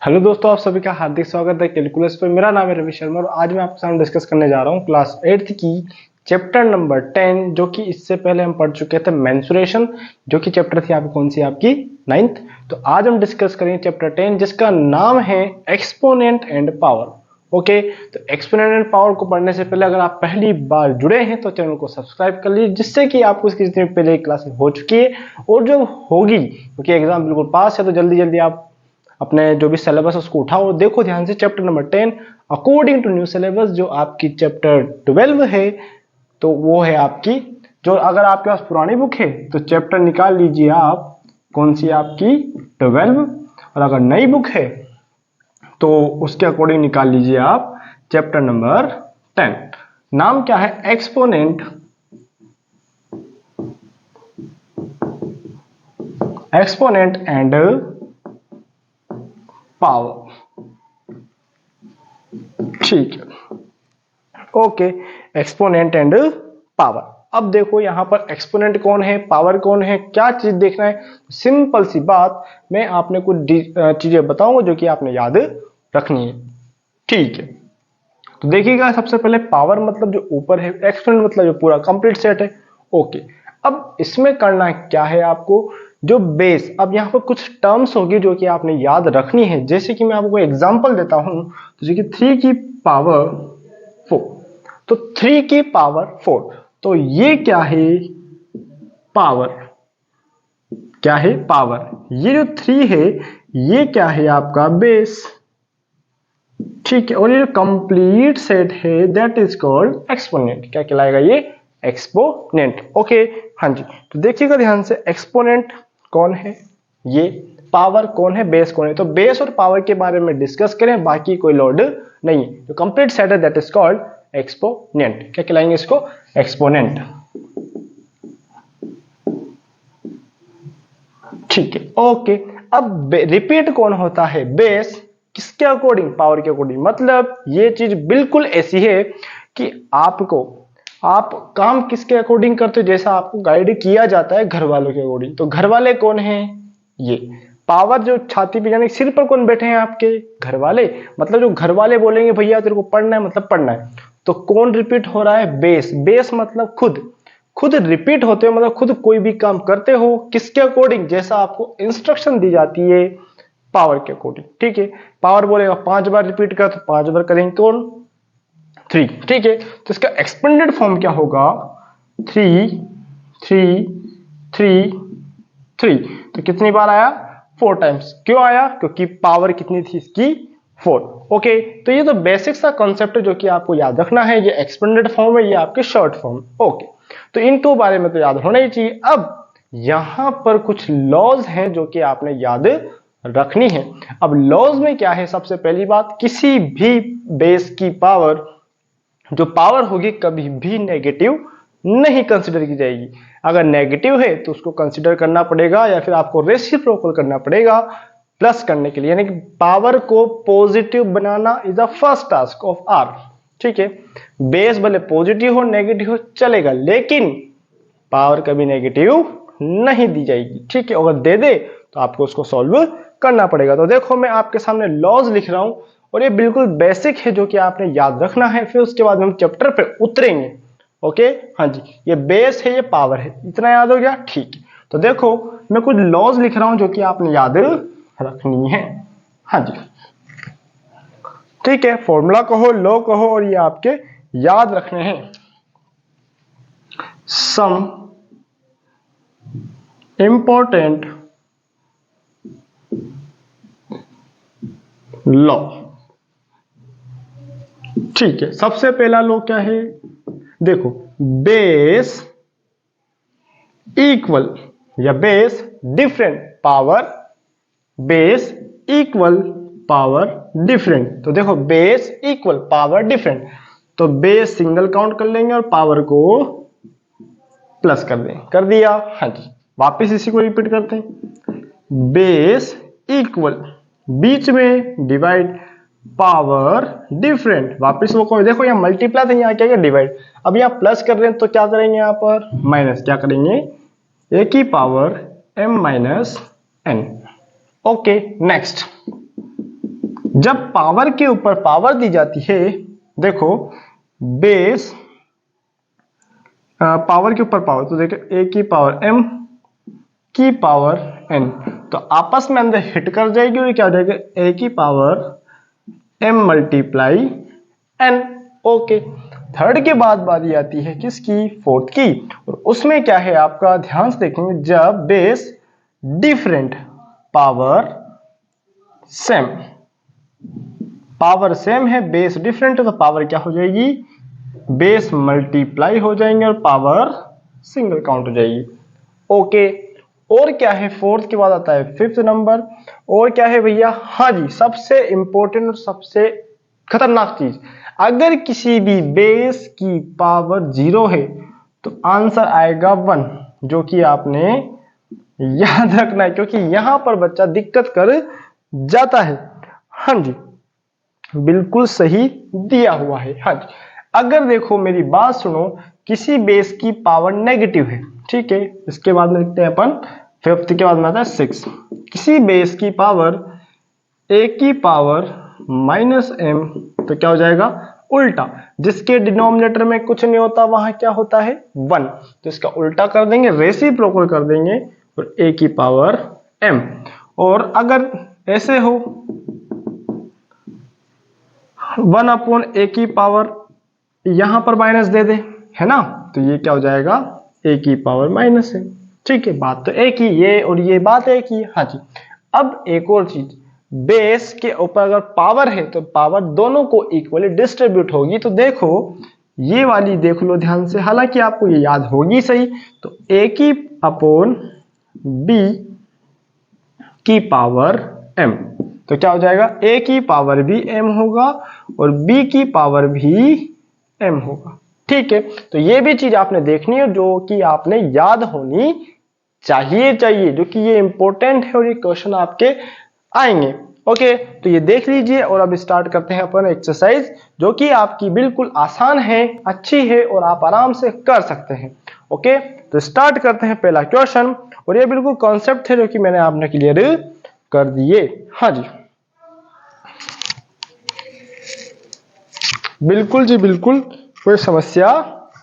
Hello दोस्तों, आप सभी का हार्दिक स्वागत है कैलकुलस पे। मेरा नाम है रवि शर्मा और आज मैं आपके सामने डिस्कस करने जा रहा हूँ क्लास 8th की चैप्टर नंबर 10, जो कि इससे पहले हम पढ़ चुके थे मेंसुरेशन, जो कि चैप्टर थी आपकी कौन सी, आपकी 9th। तो आज हम डिस्कस करेंगे चैप्टर 10 जिसका नाम है एक्सपोनेंट एंड पावर। ओके, तो एक्सपोनेंट एंड पावर को पढ़ने से पहले अगर आप पहली बार जुड़े हैं तो चैनल को सब्सक्राइब कर लीजिए, जिससे कि आपको इसकी जितनी पहले क्लास हो चुकी है और जो होगी, क्योंकि एग्जाम बिल्कुल पास है तो जल्दी जल्दी आप अपने जो भी सिलेबस है उसको उठाओ, देखो ध्यान से chapter number 10 according to new syllabus. जो आपकी चैप्टर 12 है तो वो है आपकी, जो अगर आपके पास पुरानी बुक है तो चैप्टर निकाल लीजिए आप, कौन सी आपकी 12। और अगर नई बुक है तो उसके अकॉर्डिंग निकाल लीजिए आप चैप्टर नंबर 10। नाम क्या है? Exponent, exponent and power. ठीक है, ओके, एक्सपोनेंट एंड पावर। अब देखो यहां पर एक्सपोनेंट कौन है, पावर कौन है, क्या चीज देखना है। सिंपल सी बात, मैं आपने कुछ चीजें बताऊंगा जो कि आपने याद रखनी है। ठीक है, तो देखिएगा, सबसे पहले पावर मतलब जो ऊपर है, एक्सपोनेंट मतलब जो पूरा कंप्लीट सेट है। ओके, अब इसमें करना क्या है आपको, जो बेस, अब यहाँ पर कुछ टर्म्स होगी जो कि आपने याद रखनी है। जैसे कि मैं आपको एग्जांपल देता हूं, तो जैसे कि 3 की पावर 4, तो 3 की पावर 4, तो ये क्या है? पावर। क्या है? पावर। ये जो 3 है ये क्या है? आपका बेस। ठीक है, और ये जो कंप्लीट सेट है दैट इज कॉल्ड एक्सपोनेंट। क्या कहलाएगा ये? एक्सपोनेंट। ओके, हाँ जी, तो देखिएगा ध्यान से, एक्सपोनेंट कौन है, ये पावर कौन है, बेस कौन है। तो बेस और पावर के बारे में डिस्कस करें, बाकी कोई लोड नहीं है। जो कंप्लीट सेट है दैट इज कॉल्ड एक्सपोनेंट। क्या कहलाएंगे इसको? एक्सपोनेंट। ठीक है, ओके। अब रिपीट कौन होता है? बेस। किसके अकॉर्डिंग? पावर के अकॉर्डिंग। मतलब ये चीज बिल्कुल ऐसी है कि आपको, आप काम किसके अकॉर्डिंग करते हो? जैसा आपको गाइड किया जाता है घर वालों के अकॉर्डिंग। तो घर वाले कौन है? ये पावर। जो छाती पे यानी सिर पर कौन बैठे हैं? आपके घर वाले। मतलब जो घर वाले बोलेंगे भैया तेरे को पढ़ना है, मतलब पढ़ना है। तो कौन रिपीट हो रहा है? बेस। बेस मतलब खुद, खुद रिपीट होते हो, मतलब खुद कोई भी काम करते हो किसके अकॉर्डिंग? जैसा आपको इंस्ट्रक्शन दी जाती है पावर के अकॉर्डिंग। ठीक है, पावर बोलेगा 5 बार रिपीट कर तो 5 बार करेंगे कौन? 3। ठीक है, तो इसका एक्सपेंडेड फॉर्म क्या होगा? 3 3 3 3। तो कितनी बार आया? 4 टाइम्स। क्यों आया? क्योंकि पावर कितनी थी इसकी? 4। ओके, तो ये तो बेसिक सा कॉन्सेप्ट है जो कि आपको याद रखना है। ये एक्सपेंडेड फॉर्म है, ये आपके शॉर्ट फॉर्म। ओके, तो इन दो बारे में तो याद होना ही चाहिए। अब यहां पर कुछ लॉज हैं जो कि आपने याद रखनी है। अब लॉज में क्या है? सबसे पहली बात, किसी भी बेस की पावर, जो पावर होगी कभी भी नेगेटिव नहीं कंसिडर की जाएगी। अगर नेगेटिव है तो उसको कंसिडर करना पड़ेगा या फिर आपको रेसिप्रोकल करना पड़ेगा प्लस करने के लिए। यानी कि पावर को पॉजिटिव बनाना is the first task of our. ठीक है, बेस भले पॉजिटिव हो नेगेटिव हो चलेगा, लेकिन पावर कभी नेगेटिव नहीं दी जाएगी। ठीक है, अगर दे दे तो आपको उसको सॉल्व करना पड़ेगा। तो देखो मैं आपके सामने लॉज लिख रहा हूं और ये बिल्कुल बेसिक है जो कि आपने याद रखना है, फिर उसके बाद हम चैप्टर पे उतरेंगे। ओके, हाँ जी, ये बेस है, ये पावर है, इतना याद हो गया? ठीक है, तो देखो मैं कुछ लॉज लिख रहा हूं जो कि आपने याद रखनी है। हाँ जी, ठीक है, फॉर्मूला कहो, लॉ कहो, और ये आपके याद रखने हैं। Some important law. ठीक है, सबसे पहला लॉ क्या है? देखो, बेस इक्वल या base different power, base equal power different. तो देखो, बेस इक्वल पावर डिफरेंट, तो बेस सिंगल काउंट कर लेंगे और पावर को प्लस कर दें। कर दिया? हाँ जी, वापस इसी को रिपीट करते हैं। बेस इक्वल, बीच में डिवाइड, पावर डिफरेंट, वापस वो को देखो, यहाँ मल्टीप्लाई था, यहाँ क्या क्या डिवाइड। अब यहाँ प्लस कर रहे हैं तो क्या करेंगे? यहाँ पर माइनस। क्या करेंगे? ए की power m minus n। Okay, next जब पावर के ऊपर पावर दी जाती है, देखो बेस पावर के ऊपर पावर, तो देखो ए की पावर m की पावर n, तो आपस में अंदर हिट कर जाएगी और क्या हो जाएगा, ए की power m multiply n। Okay, third के बाद बारी आती है किसकी, फोर्थ की, और उसमें क्या है आपका, ध्यान से देखेंगे, जब base different power same, power same है, बेस डिफरेंट है, तो पावर क्या हो जाएगी, बेस मल्टीप्लाई हो जाएंगे और पावर सिंगल काउंट हो जाएगी। ओके, और क्या है, फोर्थ के बाद आता है फिफ्थ नंबर, और क्या है भैया, हाँ जी, सबसे इंपॉर्टेंट और सबसे खतरनाक चीज, अगर किसी भी बेस की पावर 0 है तो आंसर आएगा 1, जो कि आपने याद रखना है, क्योंकि यहां पर बच्चा दिक्कत कर जाता है। हाँ जी, बिल्कुल सही दिया हुआ है। हाँ जी, अगर देखो मेरी बात सुनो, किसी बेस की पावर नेगेटिव है, ठीक है, इसके बाद में लिखते हैं अपन, फिफ्थ के बाद में आता है 6, किसी बेस की पावर a की पावर माइनस m, तो क्या हो जाएगा, उल्टा, जिसके डिनोमिनेटर में कुछ नहीं होता वहां क्या होता है, 1, तो इसका उल्टा कर देंगे, रेसिप्रोकल कर देंगे, और a की पावर m। और अगर ऐसे हो 1 अपॉन a की पावर यहां पर माइनस दे दे, है ना, तो ये क्या हो जाएगा, a की पावर माइनस है। ठीक है, बात तो एक ही, ये और ये बात एक ही। हाँ जी, अब एक और चीज, बेस के ऊपर अगर पावर है तो पावर दोनों को इक्वली डिस्ट्रीब्यूट होगी, तो देखो ये वाली देख लो ध्यान से, हालांकि आपको ये याद होगी सही, तो a की अपॉन b की पावर m, तो क्या हो जाएगा, a की पावर भी m होगा और b की पावर भी m होगा। ठीक है, तो ये भी चीज आपने देखनी है, जो कि आपने याद होनी चाहिए, जो कि ये इंपॉर्टेंट है और ये क्वेश्चन आपके आएंगे। ओके, तो ये देख लीजिए, और अब स्टार्ट करते हैं अपन एक्सरसाइज, जो कि आपकी बिल्कुल आसान है, अच्छी है और आप आराम से कर सकते हैं। ओके, तो स्टार्ट करते हैं पहला क्वेश्चन, और ये बिल्कुल कॉन्सेप्ट थे जो कि मैंने आपने क्लियर कर दिए। हाँ जी, बिल्कुल जी बिल्कुल, कोई समस्या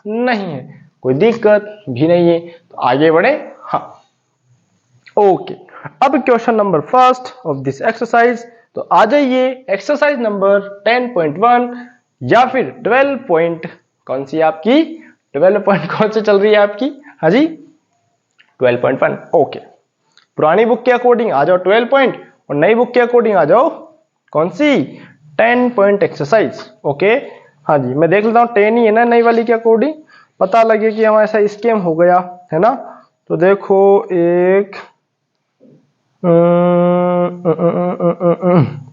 नहीं है, कोई दिक्कत भी नहीं है, तो आगे बढ़े। हाँ, ओके, अब question number first of this exercise, तो आ जाइए, एक्सरसाइज नंबर 10.1 या फिर 12 पॉइंट, कौन सी आपकी 12 पॉइंट कौन सी चल रही है आपकी, हाँ जी 12.1। ओके, पुरानी बुक के अकॉर्डिंग आ जाओ 12 पॉइंट, और नई बुक के अकॉर्डिंग आ जाओ कौन सी 10 पॉइंट एक्सरसाइज। ओके, हाँ जी, मैं देख लेता हूँ 10 ही है ना नई वाली के अकॉर्डिंग, पता लगे कि हमारा ऐसा स्कैम हो गया है ना। तो देखो एक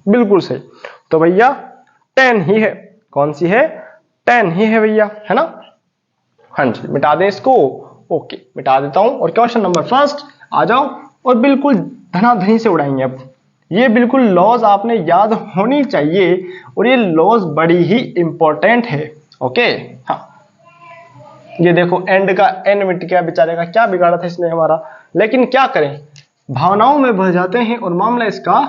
बिल्कुल सही, तो भैया 10 ही है, कौन सी है, 10 ही है भैया, है ना। हाँ जी, मिटा दें इसको। ओके, मिटा देता हूं, और क्वेश्चन नंबर फर्स्ट आ जाओ, और बिल्कुल धनाधनी से उड़ाएंगे। अब ये बिल्कुल लॉज आपने याद होनी चाहिए, और ये लॉज बड़ी ही इंपॉर्टेंट है। ओके, हाँ, ये देखो एंड का एन मिट गया बेचारे का, क्या बिगाड़ा था इसने हमारा, लेकिन क्या करें, भावनाओं में बह जाते हैं और मामला इसका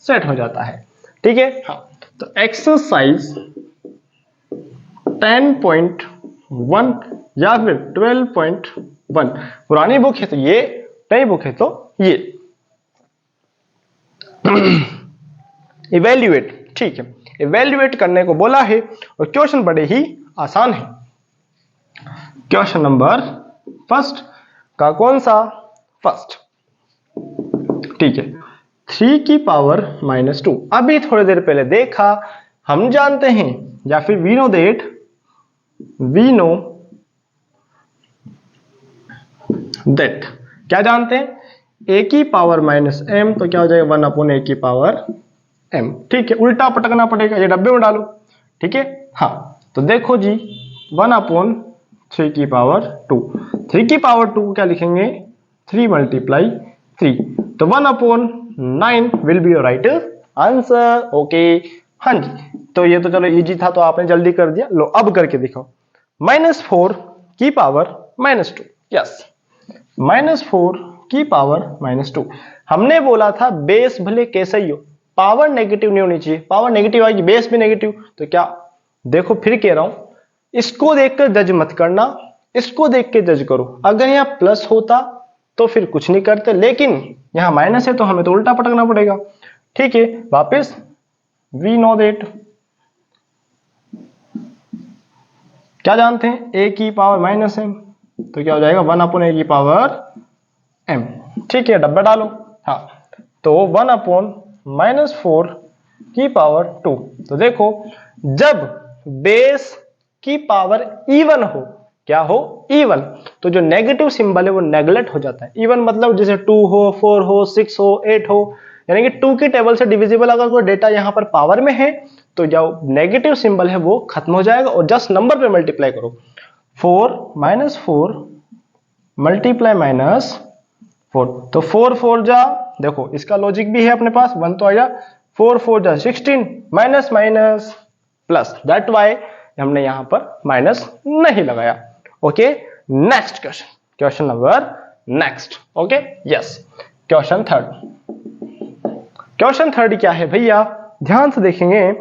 सेट हो जाता है। ठीक है, हाँ, तो एक्सरसाइज 10.1 या फिर 12.1, पुरानी बुक है तो ये, नई बुक है तो ये। इवेल्युएट, ठीक है, इवेल्युएट करने को बोला है, और क्वेश्चन बड़े ही आसान है। क्वेश्चन नंबर फर्स्ट का कौन सा, फर्स्ट, ठीक है, 3 की पावर -2, अभी थोड़ी देर पहले देखा, हम जानते हैं, या फिर वी नो दैट, क्या जानते हैं, a की पावर -m, तो क्या हो जाएगा 1 अपॉन a की पावर m। ठीक है, उल्टा पटकना पड़ेगा, ये डब्बे में डालो। ठीक है, हाँ, तो देखो जी 1 अपॉन 3 की पावर 2, 3 की पावर 2 क्या लिखेंगे, 3 मल्टीप्लाई 3, तो 1 upon 9 will be your right answer. Okay, हाँ जी, तो ये तो चलो इजी था, तो आपने जल्दी कर दिया। लो अब करके दिखाओ, -4 की पावर -2, यस, -4 की पावर -2, हमने बोला था बेस भले कैसा ही हो, पावर नेगेटिव नहीं होनी चाहिए, पावर नेगेटिव आएगी बेस भी नेगेटिव, तो क्या, देखो फिर कह रहा हूं, इसको देखकर जज मत करना, इसको देख के जज करो। अगर यहां प्लस होता तो फिर कुछ नहीं करते, लेकिन यहां माइनस है तो हमें तो उल्टा पटकना पड़ेगा। ठीक है, वापस वी नो दैट, क्या जानते हैं, ए की पावर माइनस एम, तो क्या हो जाएगा 1 अपॉन ए की पावर एम। ठीक है, डब्बा डालो। हाँ, तो 1 अपॉन -4 की पावर 2। तो देखो, जब बेस की पावर इवन हो, क्या हो, इवन, तो जो नेगेटिव सिंबल है वो नेगलेक्ट हो जाता है। इवन मतलब जैसे 2 हो, 4 हो, 6 हो, 8 हो, यानी कि 2 की टेबल से डिविजिबल अगर कोई डेटा यहां पर पावर में है तो जो नेगेटिव सिंबल है वो खत्म हो जाएगा और जस्ट नंबर पे मल्टीप्लाई करो। 4 -4 मल्टीप्लाई -4, तो 4 4 जा, देखो इसका लॉजिक भी है अपने पास, 1 तो आया, 4 4 जा 16, minus minus plus, that why हमने यहां पर माइनस नहीं लगाया। Okay, next question, question number next. Okay, yes, question third. Question third क्या है भैया, ध्यान से देखेंगे,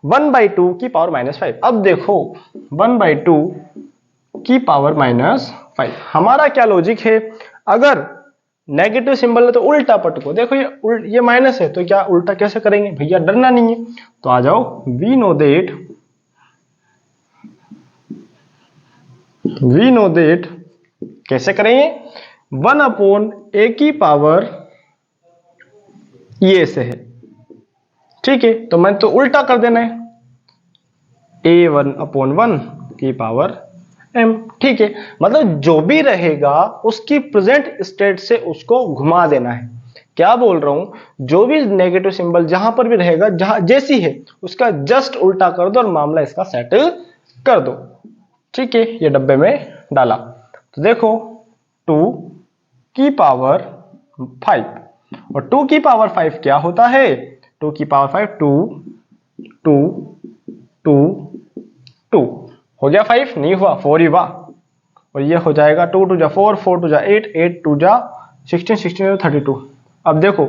1/2 की पावर -5। अब देखो 1/2 की पावर -5, हमारा क्या लॉजिक है, अगर नेगेटिव सिंबल है तो उल्टा पटको, देखो ये माइनस है तो क्या उल्टा कैसे करेंगे भैया, डरना नहीं है, तो आ जाओ, वी नो देट कैसे करेंगे, 1 अपॉन ए की पावर ये से है। ठीक है, तो मैं तो उल्टा कर देना है, a1 अपॉन 1 की पावर m। ठीक है, मतलब जो भी रहेगा उसकी प्रेजेंट स्टेट से उसको घुमा देना है। क्या बोल रहा हूं, जो भी नेगेटिव सिंबल जहां पर भी रहेगा, जहां जैसी है उसका जस्ट उल्टा कर दो और मामला इसका सेटल कर दो। ठीक है, ये डब्बे में डाला, तो देखो 2 की पावर 5, और 2 की पावर 5 क्या होता है, 2 की पावर 5 2 2 2 2 हो गया, 5 नहीं हुआ, 4 ही हुआ, और ये हो जाएगा 2 2 जा 4 4 2 जा 8 8 2 जा 16 16 32। अब देखो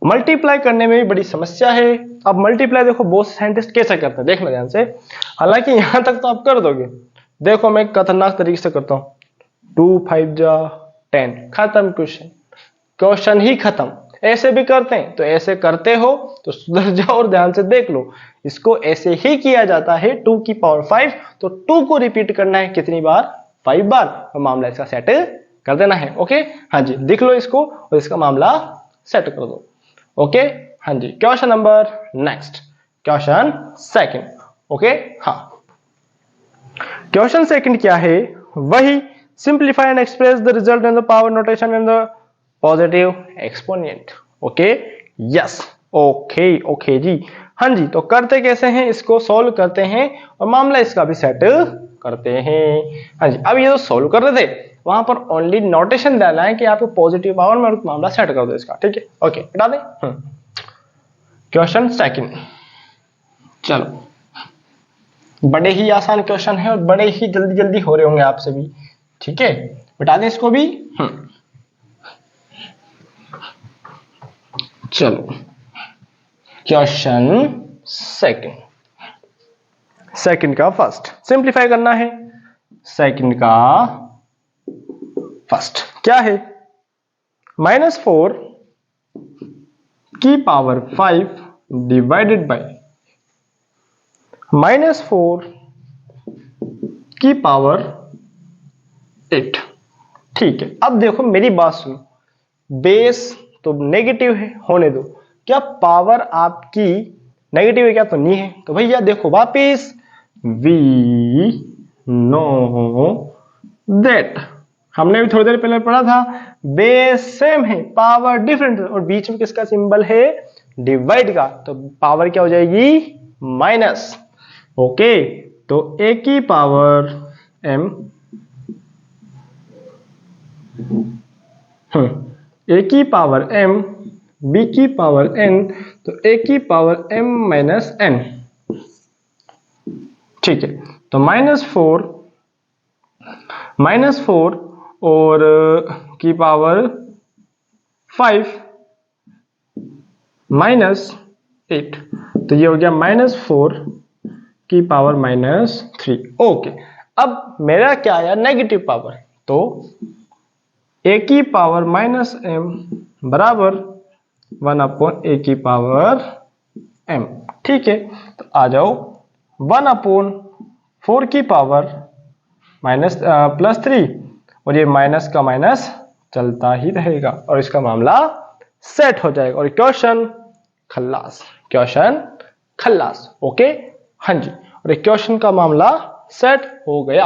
मल्टीप्लाई करने में भी बड़ी समस्या है। अब मल्टीप्लाई देखो बहुत साइंटिस्ट कैसे करते हैं, देखना ध्यान से, हालांकि यहां तक तो आप कर दोगे, देखो मैं खतरनाक तरीके से करता हूं, 2 5 जा 10, खत्म क्वेश्चन, क्वेश्चन ही खत्म। ऐसे भी करते हैं, तो ऐसे करते हो तो सुधर जाओ और ध्यान से देख लो, इसको ऐसे ही किया जाता है, 2 की पावर 5, तो 2 को रिपीट करना है कितनी बार, 5 बार, और मामला इसका सेट कर देना है। ओके, हाँ जी, लिख लो इसको और इसका मामला सेट कर दो। ओके, हाँ जी, question number next, question second. Okay, हाँ, क्वेश्चन सेकंड क्या है, वही simplify and express the result in the power notation in the positive exponent. Okay, yes, okay okay जी, हाँ जी, तो करते कैसे हैं, इसको सॉल्व करते हैं और मामला इसका भी सेट करते हैं। हाँ जी, अब ये तो सॉल्व कर रहे थे, वहां पर ओनली नोटेशन डालना है कि आपको पॉजिटिव पावर में मामला सेट कर दो इसका। ठीक है, ओके, हटा दें। क्वेश्चन सेकंड, चलो, बड़े ही आसान क्वेश्चन है और बड़े ही जल्दी जल्दी हो रहे होंगे आपसे भी। ठीक है, बता दें इसको भी। चलो, क्वेश्चन सेकंड का फर्स्ट सिंप्लीफाई करना है, सेकंड का फर्स्ट क्या है, -4 की पावर 5 डिवाइडेड बाय -4 की पावर 8। ठीक है, अब देखो मेरी बात सुनो, बेस तो नेगेटिव है, होने दो, क्या पावर आपकी नेगेटिव है क्या, तो नहीं है, तो भैया देखो वापिस, वी नो दैट, हमने भी थोड़ी देर पहले पढ़ा था, बेस सेम है, पावर डिफरेंट है, और बीच में किसका सिंबल है, डिवाइड का, तो पावर क्या हो जाएगी, माइनस। ओके, तो ए की पावर m, ए की पावर m, b की पावर n, तो a की पावर m माइनस n। ठीक है, तो -4 और की पावर 5 माइनस 8। तो ये हो गया -4 की पावर -3। ओके, अब मेरा क्या आया नेगेटिव पावर, तो a की पावर -m बराबर 1/a की पावर m। ठीक है, तो आ जाओ 1/4 की पावर +3, और ये माइनस का माइनस चलता ही रहेगा और इसका मामला सेट हो जाएगा और क्वेश्चन खल्लास, क्वेश्चन खल्लास। ओके, हाँ जी, और क्वेश्चन का मामला सेट हो गया।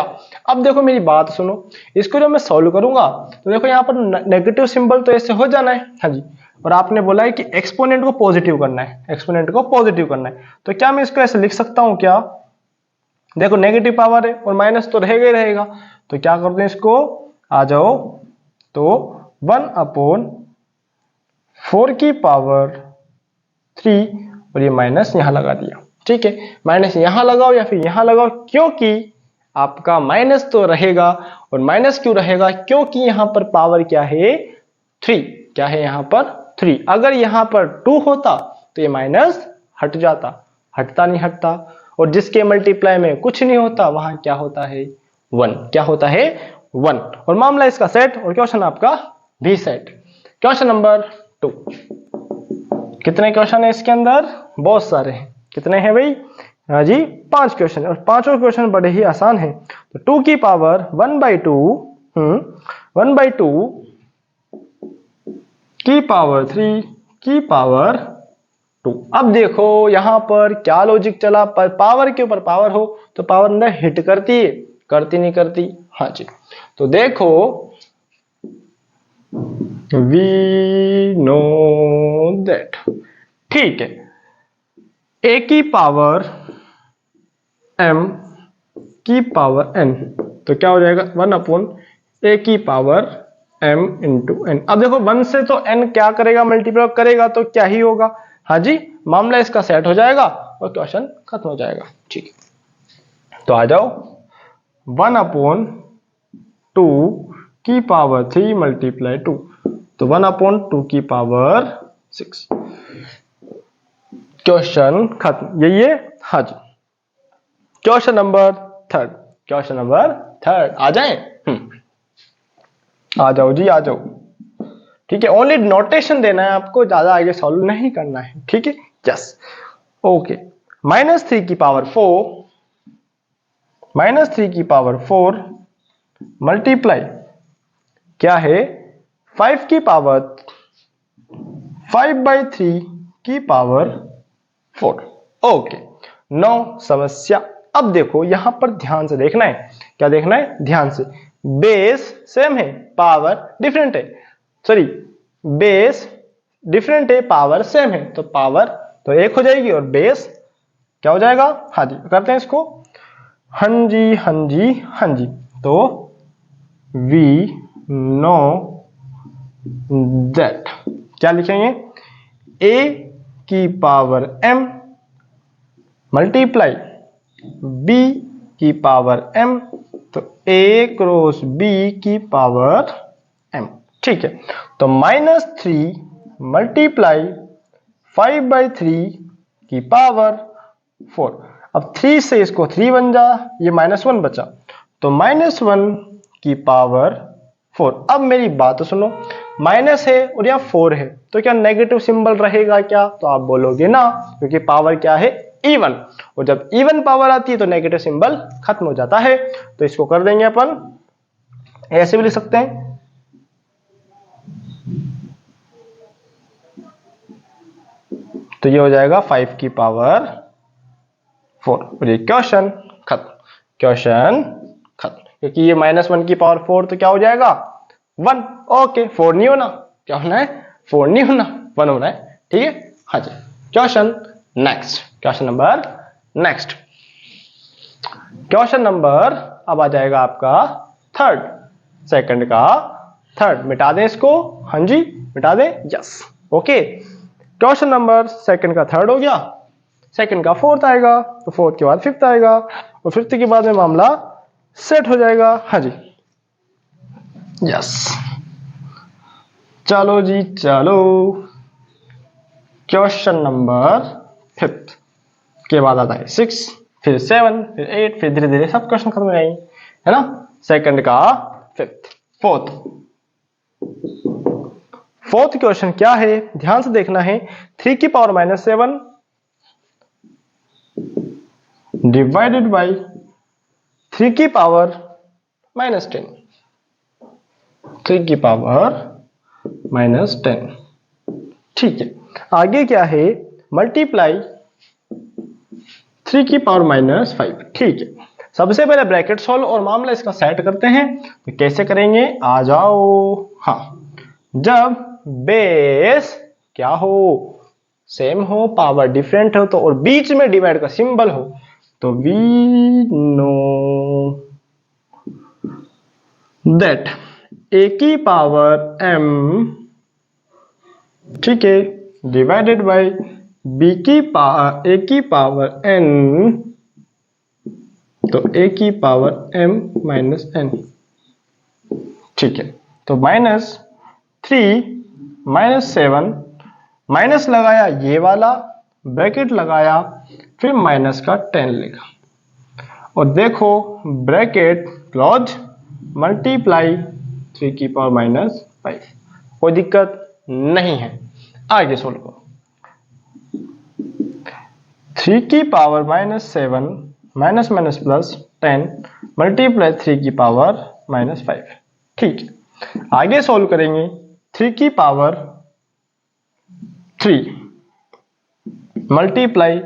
अब देखो मेरी बात सुनो, इसको जब मैं सॉल्व करूंगा तो देखो यहाँ पर नेगेटिव सिंबल तो ऐसे हो जाना है, हाँ जी, और आपने बोला है कि एक्सपोनेंट को पॉजिटिव करना है, एक्सपोनेंट को पॉजिटिव करना है, तो क्या मैं इसको ऐसे लिख सकता हूं क्या? देखो नेगेटिव पावर है और माइनस तो रहेगा ही रहेगा, तो क्या करते हैं इसको, आ जाओ, तो 1/4 की पावर 3 और ये माइनस यहां लगा दिया। ठीक है, माइनस यहां लगाओ या फिर यहां लगाओ, क्योंकि आपका माइनस तो रहेगा, और माइनस क्यों रहेगा, क्योंकि यहां पर पावर क्या है 3, क्या है यहां पर 3। अगर यहां पर 2 होता तो ये माइनस हट जाता, हटता नहीं हटता, और जिसके मल्टीप्लाई में कुछ नहीं होता वहां क्या होता है 1, क्या होता है 1, और मामला इसका सेट और क्वेश्चन आपका भी सेट। क्वेश्चन नंबर 2, कितने क्वेश्चन है इसके अंदर, बहुत सारे हैं, कितने हैं भाई, हाँ जी 5 क्वेश्चन, और पांचों क्वेश्चन बड़े ही आसान हैं। तो 2 की पावर 1/2 की पावर 3 की पावर 2। अब देखो यहां पर क्या लॉजिक चला, पर पावर के ऊपर पावर हो तो पावर अंदर हिट करती है, करती नहीं करती, हाँ जी, तो देखो वी नो दैट, ठीक है, a की पावर m की पावर n, तो क्या हो जाएगा 1/a की पावर m इंटू n। अब देखो 1 से तो n क्या करेगा, मल्टीप्लाई करेगा, तो क्या ही होगा, हाँ जी, मामला इसका सेट हो जाएगा और क्वेश्चन खत्म हो जाएगा। ठीक है, तो आ जाओ 1/2 की पावर 3 मल्टीप्लाई 2, तो 1/2 की पावर 6, क्वेश्चन खत्म, यही है, हाँ जी। क्वेश्चन नंबर 3, क्वेश्चन नंबर 3, आ जाए, आ जाओ जी, आ जाओ। ठीक है, ओनली नोटेशन देना है आपको, ज्यादा आगे सॉल्व नहीं करना है। ठीक है, यस, ओके, -3 की पावर 4 मल्टीप्लाई क्या है 5 की पावर 5/3 की पावर 4। ओके, 9 समस्या। अब देखो यहां पर ध्यान से देखना है, क्या देखना है, ध्यान से, बेस सेम है, पावर डिफरेंट है, सॉरी बेस डिफरेंट है, पावर सेम है, तो पावर तो 1 हो जाएगी और बेस क्या हो जाएगा, हाँ जी, करते हैं इसको, हाँ जी हाँ जी हाँ जी, तो वी नो दैट, क्या लिखेंगे, a की पावर m मल्टीप्लाई b की पावर m, तो a क्रॉस b की पावर m। ठीक है, तो -3 मल्टीप्लाई 5/3 की पावर 4। अब 3 से इसको 3 बन जा, ये -1 बचा, तो -1 की पावर 4। अब मेरी बात सुनो, माइनस है और यहाँ 4 है, तो क्या नेगेटिव सिंबल रहेगा क्या, तो आप बोलोगे ना, क्योंकि पावर क्या है इवन, और जब इवन पावर आती है तो नेगेटिव सिंबल खत्म हो जाता है। तो इसको कर देंगे अपन, ऐसे भी लिख सकते हैं, तो ये हो जाएगा 5 की पावर 4, और ये क्वेश्चन खत्म, क्वेश्चन खत्म, क्योंकि ये -1 की पावर 4 तो क्या हो जाएगा 1। ओके, 4 नहीं होना, क्या होना है 4 नहीं होना, 1 होना है। ठीक है, हाँ जी, question next, question number next, question number अब आ जाएगा आपका 3rd, सेकंड का 3rd, मिटा दें इसको, हाँ जी मिटा दें, yes, okay, question number second का 3rd हो गया, सेकंड का 4th आएगा, तो 4th के बाद 5th आएगा, और 5th के बाद में मामला सेट हो जाएगा, हाँ जी, यस, चलो जी चलो, क्वेश्चन नंबर फिफ्थ के बाद आता है 6, फिर 7, फिर 8, फिर धीरे धीरे सब क्वेश्चन खत्म हो जाएंगे, है ना। सेकंड का फिफ्थ। फोर्थ क्वेश्चन क्या है, ध्यान से देखना है। 3 की पावर -7 डिवाइडेड बाई 3 की पावर -10, 3 की पावर -10, ठीक है। आगे क्या है, मल्टीप्लाई 3 की पावर -5, ठीक है। सबसे पहले ब्रैकेट सॉल्व और मामला इसका सेट करते हैं। तो कैसे करेंगे, आ जाओ। हाँ, जब बेस क्या हो, सेम हो, पावर डिफरेंट हो, तो और बीच में डिवाइड का सिंबल हो, तो वी नो दैट a की पावर m, ठीक है, डिवाइडेड बाय a की पावर n, तो a की पावर m -n, ठीक है। तो -3 -7 माइनस लगाया ये वाला, ब्रैकेट लगाया, फिर माइनस का 10 लिखा, और देखो ब्रैकेट क्लोज, मल्टीप्लाई 3 की पावर -5, कोई दिक्कत नहीं है। आगे सोल्व करो। 3 की power -7 minus minus plus 10 multiply 3 की पावर -5, ठीक है। आगे सोल्व करेंगे। 3 की पावर 3 मल्टीप्लाई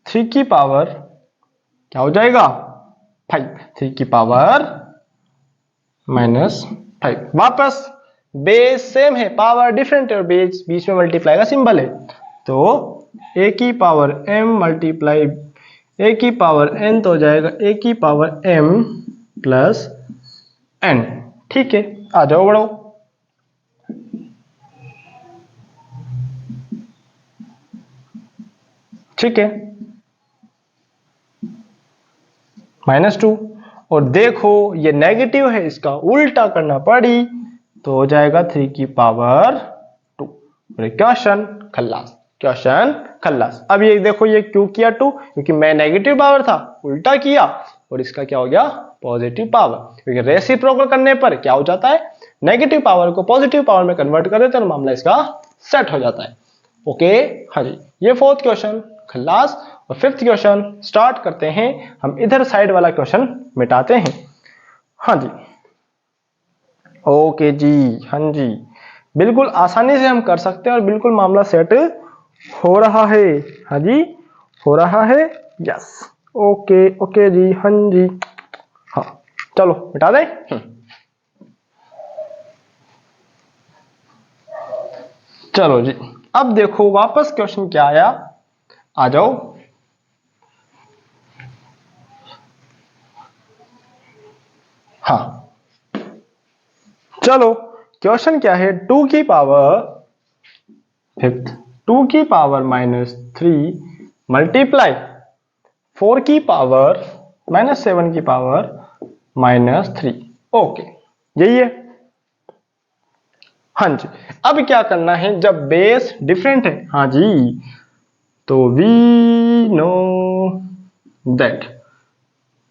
3 की पावर क्या हो जाएगा 5, 3 की पावर -5। वापस बेस सेम है, पावर डिफरेंट है, और बेस बीच में मल्टीप्लाई का सिंबल है, तो a की पावर m मल्टीप्लाई a की पावर n, तो हो जाएगा a की पावर m प्लस n, ठीक है। आ जाओ बढ़ो। ठीक है, -2, और देखो ये नेगेटिव है, इसका उल्टा करना पड़ी, तो हो जाएगा 3 की पावर 2। क्वेश्चन खल्लास, क्वेश्चन खल्लास। अब ये देखो ये क्यों किया 2, क्योंकि मैं नेगेटिव पावर था, उल्टा किया, और इसका क्या हो गया पॉजिटिव पावर, क्योंकि रेसिप्रोकल करने पर क्या हो जाता है, नेगेटिव पावर को पॉजिटिव पावर में कन्वर्ट कर देते हैं, और मामला इसका सेट हो जाता है। ओके, हाँ जी, ये फोर्थ क्वेश्चन खल्लास। और फिफ्थ क्वेश्चन स्टार्ट करते हैं। हम इधर साइड वाला क्वेश्चन मिटाते हैं। हाँ जी, ओके जी, हाँ जी, बिल्कुल आसानी से हम कर सकते हैं, और बिल्कुल मामला सेट हो रहा है। हाँ जी, हो रहा है, यस, ओके ओके जी, हाँ जी। हाँ, चलो मिटा दें। चलो जी, अब देखो वापस क्वेश्चन क्या आया, आ जाओ। हाँ, चलो क्वेश्चन क्या है, 2 की पावर फिफ्थ 2 की पावर -3 मल्टीप्लाई 4 की पावर -7 की पावर -3, ओके, यही है। हाँ जी, अब क्या करना है, जब बेस डिफरेंट है, हाँ जी, तो वी नो दैट,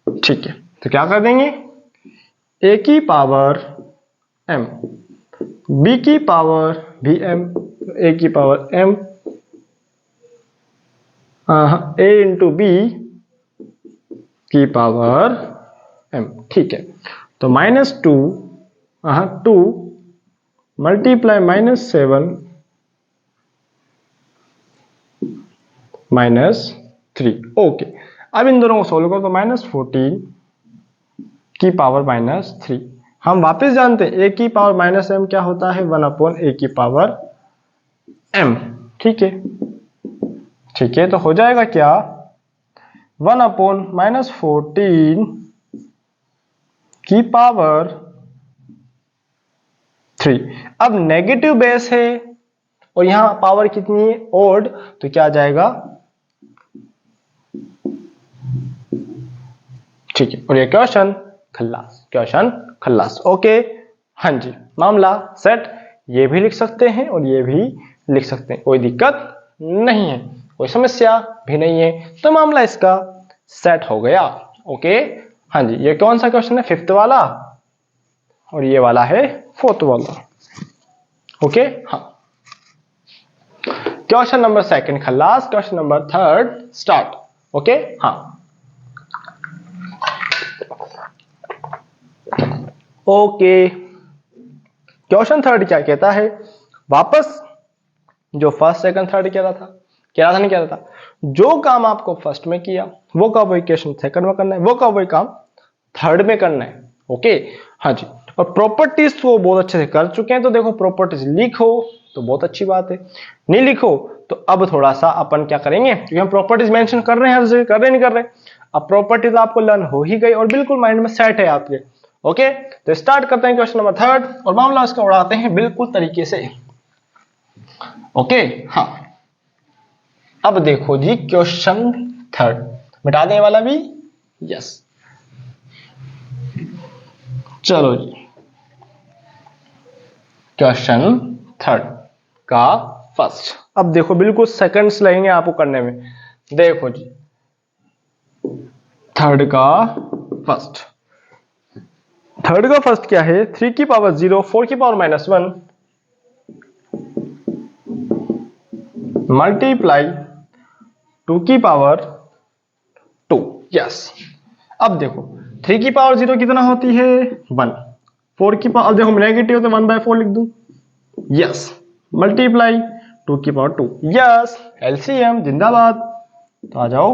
ठीक है, तो क्या कर देंगे, a की पावर m, b की पावर भी m, a की power m, a into b की पावर m, ठीक है। तो -2 मल्टीप्लाई -7 -3, ओके। अब इन दोनों को सोल्व करो, तो -14 की पावर -3। हम वापस जानते हैं a की पावर -m क्या होता है, 1/a की पावर m, ठीक है, ठीक है। तो हो जाएगा क्या, 1/-14 की पावर 3। अब नेगेटिव बेस है, और यहां पावर कितनी है, ओड, तो क्या आ जाएगा, ठीक है। और ये क्वेश्चन खल्लास, क्वेश्चन खल्लास, ओके, हाँ जी, मामला सेट। ये भी लिख सकते हैं और ये भी लिख सकते हैं, कोई दिक्कत नहीं है। कोई समस्या भी नहीं है, तो मामला इसका सेट हो गया। ओके, हाँ जी, ये कौन सा क्वेश्चन है? 5th वाला, और ये वाला है 4th वाला। ओके, हाँ। क्वेश्चन नंबर 2 खल्लास, क्वेश्चन नंबर 3 स्टार्ट। ओके, हाँ। ओके, क्वेश्चन 3 क्या कहता है? वापस जो फर्स्ट सेकंड थर्ड कह रहा था नहीं कह रहा था, जो काम आपको फर्स्ट में किया वो का वही क्वेश्चन सेकंड में करना है, वो का वही काम थर्ड में करना है। ओके, हाँ जी। और प्रॉपर्टीज तो बहुत अच्छे से कर चुके हैं, तो देखो प्रॉपर्टीज लिखो तो बहुत अच्छी बात है, नहीं लिखो तो अब थोड़ा सा अपन क्या करेंगे, क्योंकि हम प्रॉपर्टीज मेंशन कर रहे हैं, हर जगह कर रहे नहीं कर रहे। अब प्रॉपर्टीज आपको लर्न हो ही गई और बिल्कुल माइंड में सेट है आपके। ओके, तो स्टार्ट करते हैं क्वेश्चन नंबर 3 और मामला उसका उड़ाते हैं बिल्कुल तरीके से। ओके, हाँ। अब देखो जी क्वेश्चन 3, मिटा देने वाला भी, यस। चलो जी, क्वेश्चन 3 का फर्स्ट। अब देखो बिल्कुल सेकंड्स लगेंगे आपको करने में। देखो जी 3 का फर्स्ट। 3 का फर्स्ट क्या है? 3 की पावर 0, 4 की पावर -1 मल्टीप्लाई 2 की पावर 2, यस। अब देखो 3 की पावर 0 कितना होती है? 1। 4 की पावर, अब देखो नेगेटिव तो 1/4 लिख दूं, यस। मल्टीप्लाई 2 की पावर 2, यस। एलसीएम जिंदाबाद। तो आ जाओ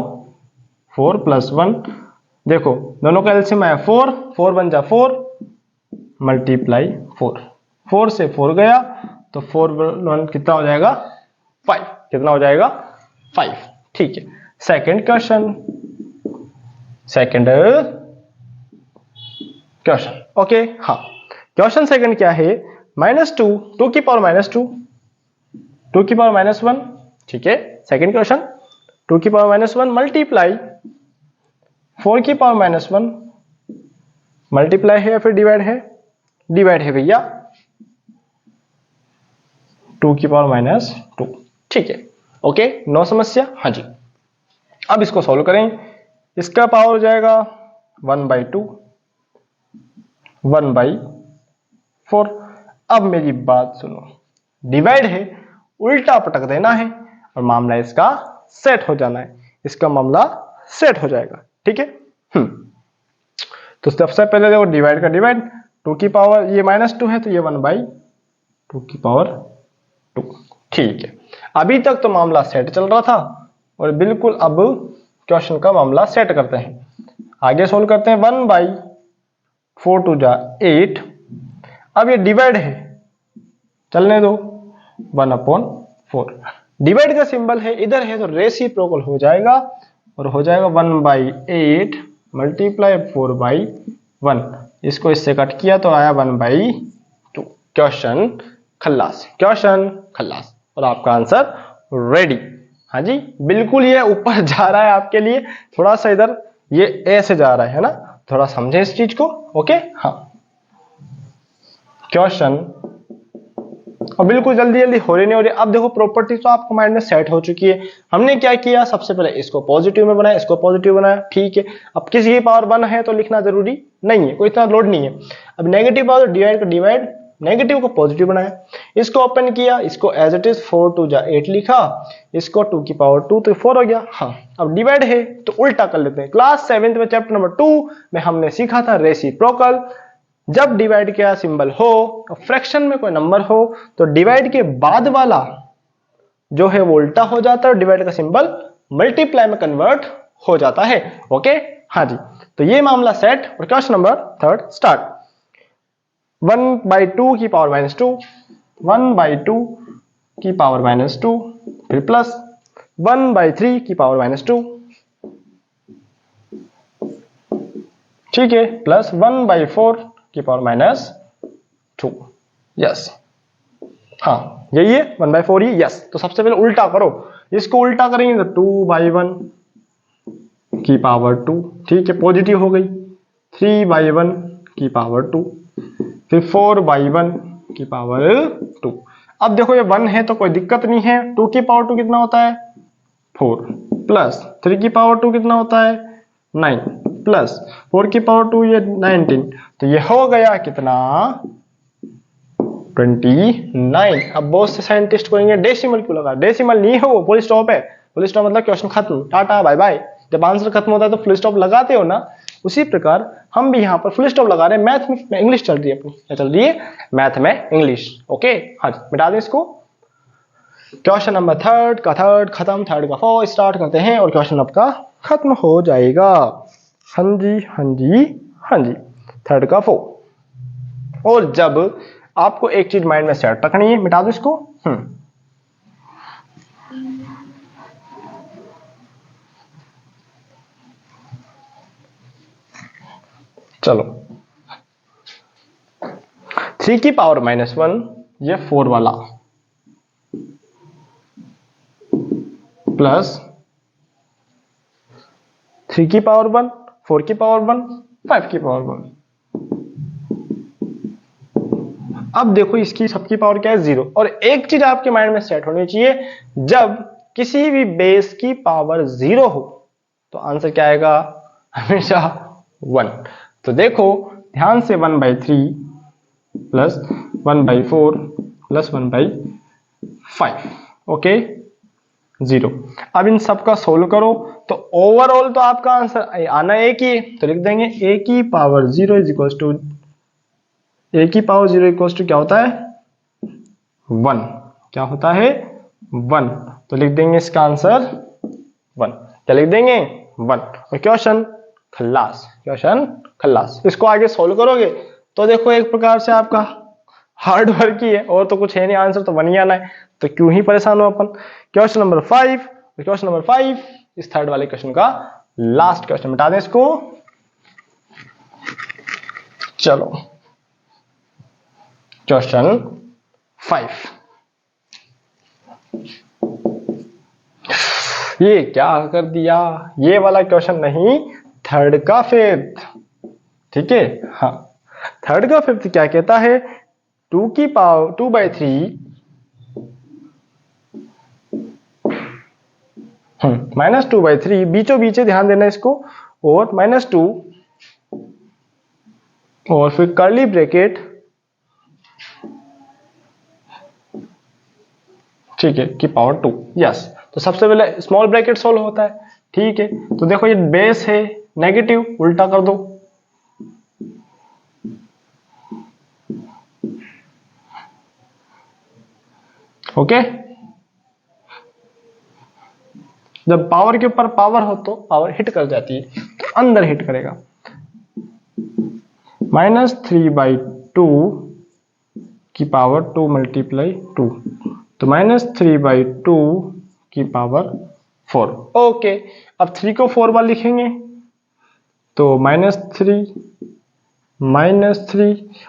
4 + 1, देखो दोनों का एलसीएम आया 4, 4 × 4 मल्टीप्लाई 4, 4 से 4 गया तो 4 × 1 कितना हो जाएगा? 5। कितना हो जाएगा? 5। ठीक है, सेकंड क्वेश्चन, ओके, हाँ। क्वेश्चन सेकंड क्या है? -2, 2 की पावर -2, 2 की पावर -1, ठीक है। सेकंड क्वेश्चन 2 की पावर -1 मल्टीप्लाई 4 की पावर -1, मल्टीप्लाई है या फिर डिवाइड है? डिवाइड है भैया, 2 की पावर -2, ठीक है। ओके, नो समस्या, हाँ जी। अब इसको सॉल्व करें, इसका पावर हो जाएगा 1/2, 1/4। अब मेरी बात सुनो, डिवाइड है, उल्टा पटक देना है और मामला इसका सेट हो जाना है, इसका मामला सेट हो जाएगा, ठीक है। तो सबसे पहले देखो डिवाइड का डिवाइड, 2 की पावर, ये -2 है तो ये 1/2 की पावर 2, ठीक है। अभी तक तो मामला सेट चल रहा था और बिल्कुल अब क्वेश्चन का मामला सेट करते हैं, आगे सोल्व करते हैं। 1/4 2 = 8। अब ये डिवाइड है, चलने दो, 1/4। डिवाइड का सिंबल है, इधर है तो रेसिप्रोकल हो जाएगा और हो जाएगा 1/8 मल्टीप्लाई 4/1। इसको इससे कट किया तो आया 1/2। क्वेश्चन खल्लास, क्वेश्चन खल्लास, और आपका आंसर रेडी। हाँ जी, बिल्कुल ये ऊपर जा रहा है आपके लिए, थोड़ा सा इधर ये ऐसे जा रहा है ना, थोड़ा समझे इस चीज को। ओके, हाँ। क्वेश्चन, और बिल्कुल जल्दी जल्दी हो रही नहीं हो रही। अब देखो प्रॉपर्टी तो आपको माइंड में सेट हो चुकी है। हमने क्या किया, सबसे पहले इसको पॉजिटिव में बनाया, इसको पॉजिटिव बनाया, ठीक है। अब किसी की पावर 1 है तो लिखना जरूरी नहीं है, कोई इतना लोड नहीं है। अब नेगेटिव पावर, डिवाइड का डिवाइड, नेगेटिव को पॉजिटिव बनाया, इसको ओपन किया, इसको एज इट इज 4 2 = 8 लिखा, इसको 2 की पावर 2 तो 4 हो गया। हाँ, अब डिवाइड है तो उल्टा कर लेते हैं। क्लास 7th में चैप्टर नंबर 2 में हमने सीखा था रेसिप्रोकल। जब डिवाइड का सिंबल हो, फ्रैक्शन में कोई नंबर हो, तो डिवाइड के बाद वाला जो है वो उल्टा हो जाता है और डिवाइड का सिंबल मल्टीप्लाई में कन्वर्ट हो जाता है। ओके, हाँ जी। तो ये मामला सेट। और क्वेश्चन नंबर 3 स्टार्ट। 1/2 की पावर -2, 1/2 की पावर -2, फिर प्लस 1/3 की पावर -2, ठीक है, प्लस 1/4 की पावर -2, यस। हाँ, यही है 1/4 ही, यस। तो सबसे पहले उल्टा करो, इसको उल्टा करेंगे तो 2/1 की पावर 2, ठीक है, पॉजिटिव हो गई। 3/1 की पावर 2, फिर 4/1 की पावर 2। अब देखो ये 1 है तो कोई दिक्कत नहीं है, 2 की पावर 2 कितना होता है? 4 प्लस 3 की पावर 2 कितना होता है 9 प्लस 4 की पावर 2 ये 19, तो ये हो गया कितना 29। अब बहुत से साइंटिस्ट कहेंगे डेसिमल क्यों लगा, डेसिमल नहीं है वो, फुल स्टॉप है। फुल स्टॉप मतलब क्वेश्चन खत्म, टाटा बाय बाय। जब आंसर खत्म होता है तो फुल स्टॉप लगाते हो ना, उसी प्रकार हम भी यहाँ पर फुल स्टॉप लगा रहे हैं। मैथ में इंग्लिश चल रही है अपनी, क्या चल रही है मैथ में इंग्लिश। ओके हाँ जी, मिटा दें इसको। क्वेश्चन नंबर थर्ड का थर्ड खत्म, थर्ड का फोर्थ स्टार्ट करते हैं और क्वेश्चन आपका खत्म हो जाएगा। हाँ जी हाँ जी हाँ जी, थर्ड का फोर्थ। और जब आपको एक चीज माइंड में सेट रखनी है, मिटा दो इसको। चलो 3 की पावर -1 ये 4 वाला प्लस 3 की पावर 1 4 की पावर 1 5 की पावर 1। अब देखो इसकी सबकी पावर क्या है 0। और एक चीज आपके माइंड में सेट होनी चाहिए, जब किसी भी बेस की पावर 0 हो तो आंसर क्या आएगा हमेशा 1। तो देखो ध्यान से 1/3 प्लस 1/4 प्लस 1/5 ओके 0। अब इन सब का सोल्व करो तो ओवरऑल तो आपका आंसर आना एक ही, तो लिख देंगे a की power 0 is equal to a की पावर 0 इक्वल टू क्या होता है 1। क्या होता है 1, तो लिख देंगे इसका आंसर 1। क्या लिख देंगे 1। और क्वेश्चन खल्लास, क्वेश्चन खल्लास। इसको आगे सोल्व करोगे तो देखो एक प्रकार से आपका हार्ड वर्क ही है, और तो कुछ है नहीं, आंसर तो बन ही आना है, तो क्यों ही परेशान हो अपन। क्वेश्चन नंबर 5, क्वेश्चन नंबर 5 इस थर्ड वाले क्वेश्चन का लास्ट क्वेश्चन, मिटा दें इसको। चलो क्वेश्चन 5, ये क्या कर दिया, ये वाला क्वेश्चन नहीं, थर्ड का फिफ्थ। ठीक है हाँ, थर्ड का फिफ्थ क्या कहता है 2 की पावर 2/3 -2/3 बीचों बीचे ध्यान देना इसको, और -2 और फिर कर्ली ब्रैकेट, ठीक है की पावर 2। यस, तो सबसे पहले स्मॉल ब्रैकेट सोल्व होता है। ठीक है, तो देखो ये बेस है नेगेटिव, उल्टा कर दो, ओके। जब पावर के ऊपर पावर हो तो पावर हिट कर जाती है, तो अंदर हिट करेगा। -3/2 की पावर 2 × 2, तो -3/2 की पावर 4। ओके, अब 3 को 4 बार लिखेंगे तो -3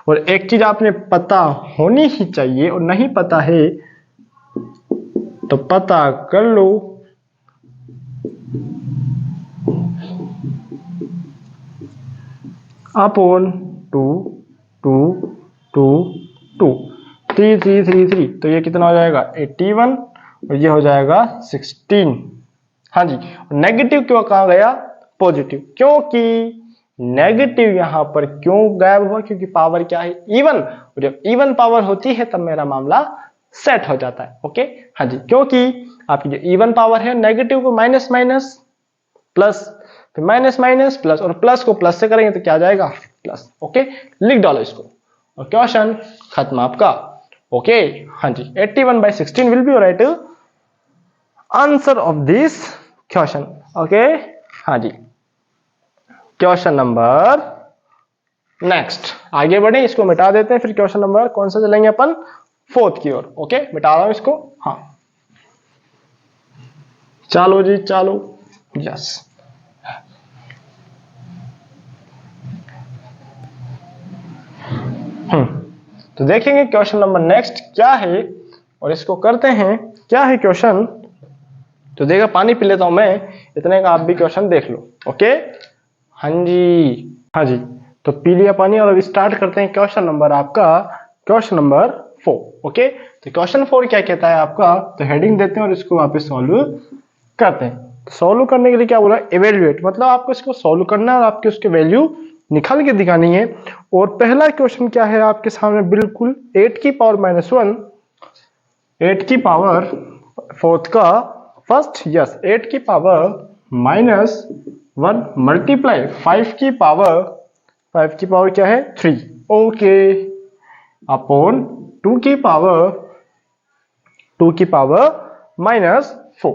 और एक चीज आपने पता होनी ही चाहिए, और नहीं पता है तो पता कर लो। अपॉन 2 2 2 2 3 3 3 3, तो ये कितना हो जाएगा 81 और ये हो जाएगा 16। हाँ जी, नेगेटिव क्यों कहा गया पॉजिटिव, क्योंकि नेगेटिव यहां पर क्यों गायब हुआ, क्योंकि पावर क्या है इवन, और जब इवन पावर होती है तब मेरा मामला सेट हो जाता है। ओके हाँ जी, क्योंकि आपकी जो इवन पावर है नेगेटिव को माइनस माइनस प्लस, फिर माइनस माइनस प्लस, और प्लस को प्लस से करेंगे तो क्या आ जाएगा प्लस। ओके, लिख डालो इसको और क्वेश्चन खत्म आपका। ओके हाँ जी, 81/16 will be right answer of this question. Okay हाँ जी, क्वेश्चन नंबर नेक्स्ट आगे बढ़े, इसको मिटा देते हैं, फिर क्वेश्चन नंबर कौन सा चलेंगे अपन फोर्थ की ओर। ओके मिटा रहा हूं इसको, हाँ चलो जी चलो, यस। तो देखेंगे क्वेश्चन नंबर नेक्स्ट क्या है, और इसको करते हैं। क्या है क्वेश्चन, तो देखा पानी पी लेता हूं मैं, इतने का आप भी क्वेश्चन देख लो। ओके हाँ जी हाँ जी, तो पी लिया पानी, और अब स्टार्ट करते हैं क्वेश्चन नंबर आपका, क्वेश्चन नंबर 4। ओके, तो क्वेश्चन 4 क्या कहता है आपका, तो हेडिंग देते हैं और इसको वापस सॉल्व करते हैं। सॉल्व करने के लिए क्या बोला, इवेल्युएट, मतलब आपको इसको सॉल्व करना है और आपकी उसकी वैल्यू निकाल के दिखानी है। और पहला क्वेश्चन क्या है आपके सामने, बिल्कुल 8 की पावर -1, 8 की पावर फोर्थ का फर्स्ट, यस 8 की पावर -1 मल्टीप्लाई 5 की पावर, 5 की पावर क्या है 3, ओके, अपॉन 2 की पावर -4,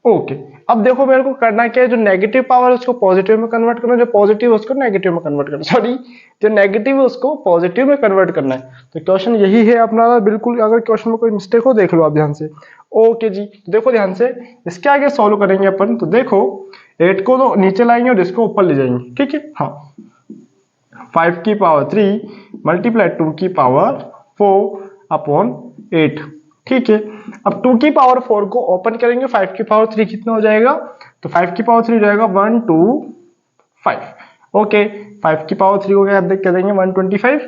ओके। अब देखो मेरे को करना क्या है, जो नेगेटिव पावर है उसको पॉजिटिव में कन्वर्ट करना है, जो पॉजिटिव है उसको नेगेटिव में कन्वर्ट करना, सॉरी जो नेगेटिव है उसको पॉजिटिव में कन्वर्ट करना है। तो क्वेश्चन यही है अपना, बिल्कुल। अगर क्वेश्चन में कोई मिस्टेक हो देख लो आप ध्यान से, ओके जी। तो देखो ध्यान से, इसके आगे सॉल्व करेंगे अपन। तो देखो 8 को तो नीचे लाएंगे और इसको ऊपर ले जाएंगे, ठीक है। हाँ, 5 की पावर 3 मल्टीप्लाई 2 की पावर 4 अपॉन 8, ठीक है। अब 2 की पावर 4 को ओपन करेंगे, 5 की पावर 3 कितना हो जाएगा, तो 5 की पावर 3 जाएगा 125, ओके। 5 की पावर 3 को क्या कह देंगे 125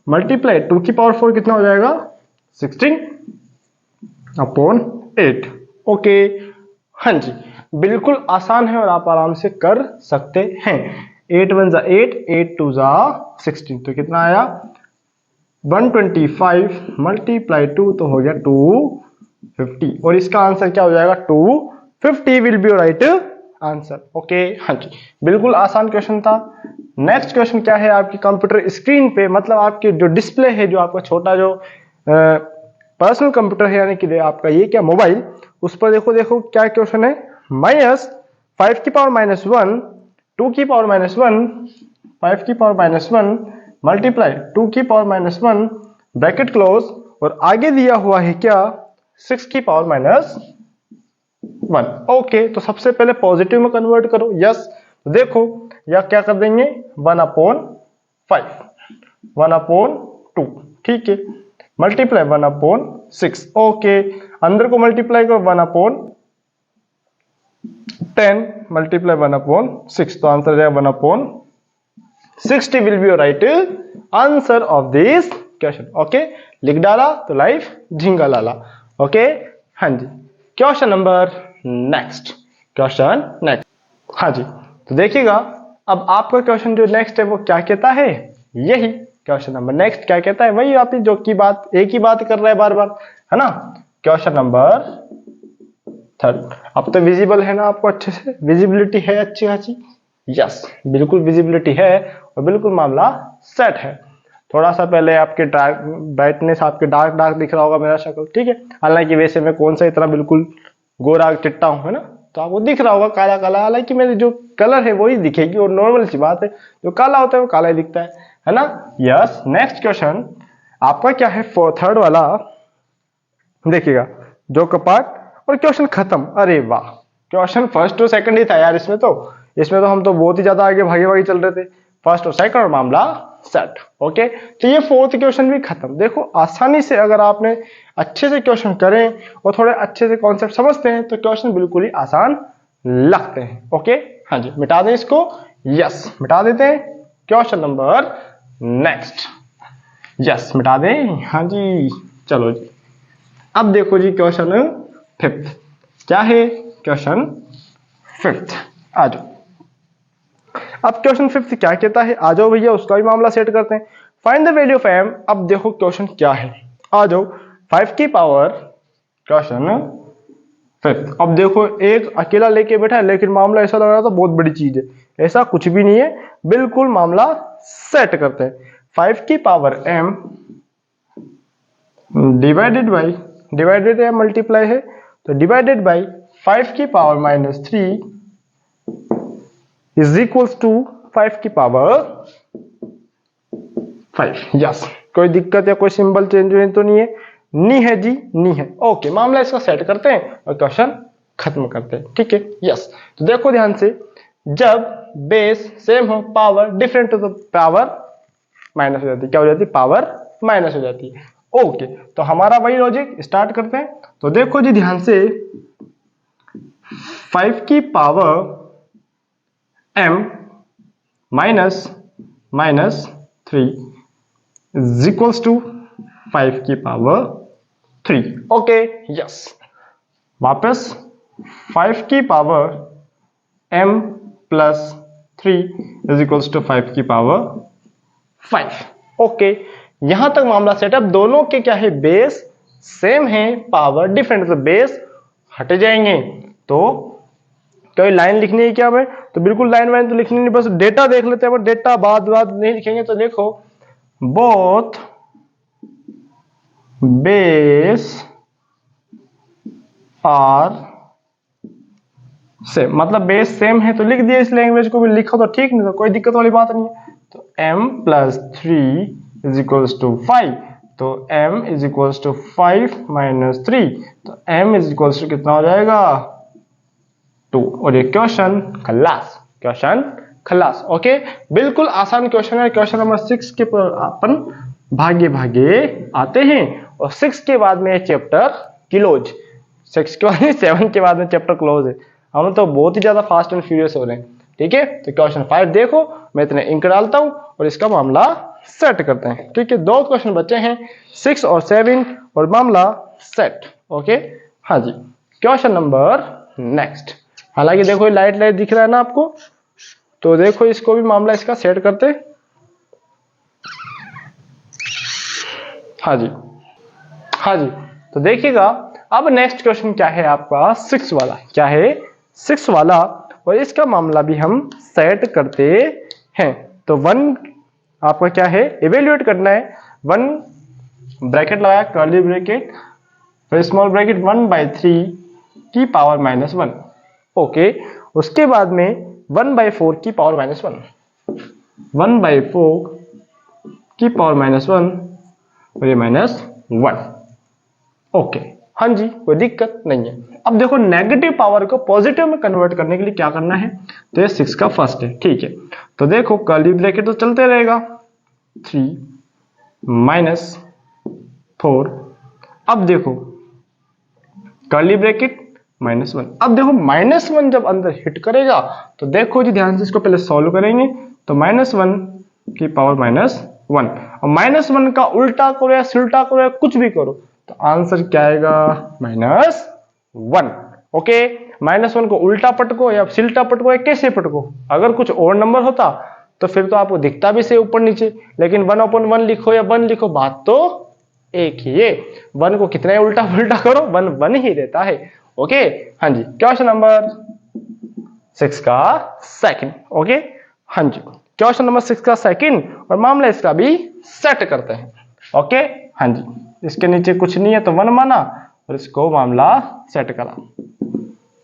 मल्टीप्लाई 2 की पावर 4 कितना हो जाएगा 16 अपॉन 8, ओके। हाँ जी, बिल्कुल आसान है और आप आराम से कर सकते हैं। 8 1 = 8, 8 2 = 16, तो कितना आया 125 मल्टीप्लाई 2 तो हो गया 250, और इसका आंसर क्या हो जाएगा 250 will be right answer, okay. हाँ जी, बिल्कुल आसान क्वेश्चन था। नेक्स्ट क्वेश्चन क्या है, आपकी कंप्यूटर स्क्रीन पे, मतलब आपके जो डिस्प्ले है, जो आपका छोटा जो पर्सनल कंप्यूटर है, यानी कि आपका ये क्या मोबाइल, उस पर देखो क्या क्वेश्चन है, -5 की पावर -1, 2 की पावर -1, 5 की पावर -1 मल्टीप्लाई 2 की पावर -1 ब्रैकेट क्लोज, और आगे दिया हुआ है क्या 6 की पावर -1, ओके। तो सबसे पहले पॉजिटिव में कन्वर्ट करो, यस। तो देखो या क्या कर देंगे 1/5, 1/2, ठीक है, मल्टीप्लाई 1/6, ओके। अंदर को मल्टीप्लाई करो 1/10 मल्टीप्लाई 1/6, तो आंसर जाएगा 1/60 will be your right answer of this question, okay. लिख डाला तो लाइफ झिंगा लाला, ओके। हाँ जी, क्वेश्चन नंबर नेक्स्ट, हाँ जी। तो देखिएगा अब आपका क्वेश्चन जो नेक्स्ट है वो क्या कहता है, यही क्वेश्चन नंबर नेक्स्ट क्या कहता है, वही आप जो की बात एक ही बात कर रहा है बार बार, है ना। क्वेश्चन नंबर 3, अब तो विजिबल है ना आपको, अच्छे से विजिबिलिटी है अच्छी खासी, यस बिल्कुल विजिबिलिटी है और बिल्कुल मामला सेट है। थोड़ा सा पहले आपके ब्राइटनेस आपके डार्क दिख रहा होगा मेरा शक्ल, ठीक है। हालांकि वैसे मैं कौन सा इतना बिल्कुल गोरा चिट्टा हूं, है ना, तो आपको दिख रहा होगा काला काला, हालांकि मेरे जो कलर है वही दिखेगी, और नॉर्मल सी बात है, जो काला होता है वो काला ही दिखता है ना। यस, नेक्स्ट क्वेश्चन आपका क्या है, थर्ड वाला देखिएगा, जो कपाट, और क्वेश्चन खत्म। अरे वाह, क्वेश्चन फर्स्ट और सेकंड ही था यार, इसमें तो हम तो बहुत ही ज्यादा आगे भागे चल रहे थे, फर्स्ट और सेकंड और मामला सेट, ओके। तो ये फोर्थ क्वेश्चन भी खत्म। देखो आसानी से अगर आपने अच्छे से क्वेश्चन करें और थोड़े अच्छे से कॉन्सेप्ट समझते हैं तो क्वेश्चन बिल्कुल ही आसान लगते हैं, ओके। हाँ जी, मिटा दें इसको, यस मिटा देते हैं। क्वेश्चन नंबर नेक्स्ट, यस मिटा दें, हाँ जी। चलो जी, अब देखो जी क्वेश्चन 5th क्या है, क्वेश्चन 5th आ जाओ। अब क्वेश्चन 5th क्या कहता है, आ जाओ भैया उसका भी मामला सेट करते हैं। Find the value of m। अब देखो क्वेश्चन क्या है, आ जाओ। 5 की पावर, क्वेश्चन 5th। अब देखो एक अकेला लेके बैठा है, लेकिन मामला ऐसा लग रहा था बहुत बड़ी चीज है, ऐसा कुछ भी नहीं है, बिल्कुल मामला सेट करते हैं। 5 की पावर m डिवाइडेड है मल्टीप्लाई है, तो डिवाइडेड बाई 5 की पावर -3 इज इक्वल्स टू 5 की पावर 5, यस। कोई दिक्कत या कोई सिंबल चेंज तो नहीं है, नहीं है जी, नहीं है, ओके। मामला इसका सेट करते हैं और क्वेश्चन खत्म करते हैं, ठीक है, यस। तो देखो ध्यान से, जब बेस सेम हो पावर डिफरेंट हो तो पावर माइनस हो जाती है, क्या हो जाती है, पावर माइनस हो जाती है, ओके। तो हमारा वही लॉजिक स्टार्ट करते हैं। तो देखो जी ध्यान से, 5 की power m -3 is equals to 5 की पावर 3, ओके, यस। वापस 5 की power m plus 3 is equals to 5 की पावर 5। ओके, यहां तक मामला सेटअप। दोनों के क्या है, बेस सेम है, पावर डिफरेंट, तो बेस हट जाएंगे। तो कोई लाइन लिखनी है क्या हमें, तो बिल्कुल लाइन वाइन तो लिखनी नहीं, बस डेटा देख लेते हैं। डेटा बाद नहीं लिखेंगे। तो देखो बोथ बेस आर सेम, मतलब बेस सेम है तो लिख दिया। इस लैंग्वेज को भी लिखो तो ठीक, नहीं तो कोई दिक्कत वाली बात नहीं है। तो m plus 3 is equals to 5, तो m is equals to 5 minus 3, तो m इज इक्वल्स टू कितना हो जाएगा 2। और ये क्वेश्चन खलास, क्वेश्चन खलास। ओके, बिल्कुल आसान क्वेश्चन है। क्वेश्चन नंबर 6 के पर अपन भागे भागे आते हैं, और 6 के बाद में चैप्टर क्लोज। 6 के बाद 7 के बाद में चैप्टर क्लोज है। हम तो बहुत ही ज्यादा फास्ट एंड फ्यूरियस हो रहे हैं। ठीक है, तो क्वेश्चन 5 देखो, मैं इतने इंक डालता हूं और इसका मामला सेट करते हैं। ठीक है, 2 क्वेश्चन बचे हैं, 6 और 7, और मामला सेट। ओके, हाँ जी, क्वेश्चन नंबर नेक्स्ट। हालांकि देखो लाइट लाइट दिख रहा है ना आपको, तो देखो इसको भी मामला इसका सेट करते। हाँ जी, हाँ जी, तो देखिएगा अब नेक्स्ट क्वेश्चन क्या है आपका 6 वाला। क्या है 6 वाला, और इसका मामला भी हम सेट करते हैं। तो 1 आपका क्या है, इवेल्युएट करना है। 1 ब्रैकेट लगाया, कर्ली ब्रैकेट, फिर स्मॉल ब्रैकेट, 1/3 की पावर -1। ओके, उसके बाद में 1/4 की पावर -1, 1/4 की पावर -1, और ये -1। ओके, हाँ जी, कोई दिक्कत नहीं है। अब देखो नेगेटिव पावर को पॉजिटिव में कन्वर्ट करने के लिए क्या करना है, तो ये 6 का फर्स्ट है। ठीक है, तो देखो कर्ली ब्रैकेट तो चलते रहेगा, 3 -4। अब देखो कर्ली ब्रैकेट -1। अब देखो -1 जब अंदर हिट करेगा, तो देखो जी ध्यान से इसको पहले सॉल्व करेंगे। तो -1 की पावर -1, और -1 का उल्टा करो या सिल्टा करो या कुछ भी करो, तो आंसर क्या आएगा -1। ओके, -1 को उल्टा पटको या सिल्टा पटको या कैसे पटको, अगर कुछ और नंबर होता तो फिर तो आपको दिखता भी से ऊपर नीचे, लेकिन 1/1 लिखो या 1 लिखो, बात तो एक ही है। 1 को कितना उल्टा उल्टा करो, 1 ही रहता है। ओके, हाँ जी, क्वेश्चन नंबर 6 का सेकंड। ओके, हाँ जी, क्वेश्चन नंबर 6 का सेकंड, और मामला इसका भी सेट करते हैं। ओके, हाँ जी, इसके नीचे कुछ नहीं है तो 1 माना, और इसको मामला सेट करा।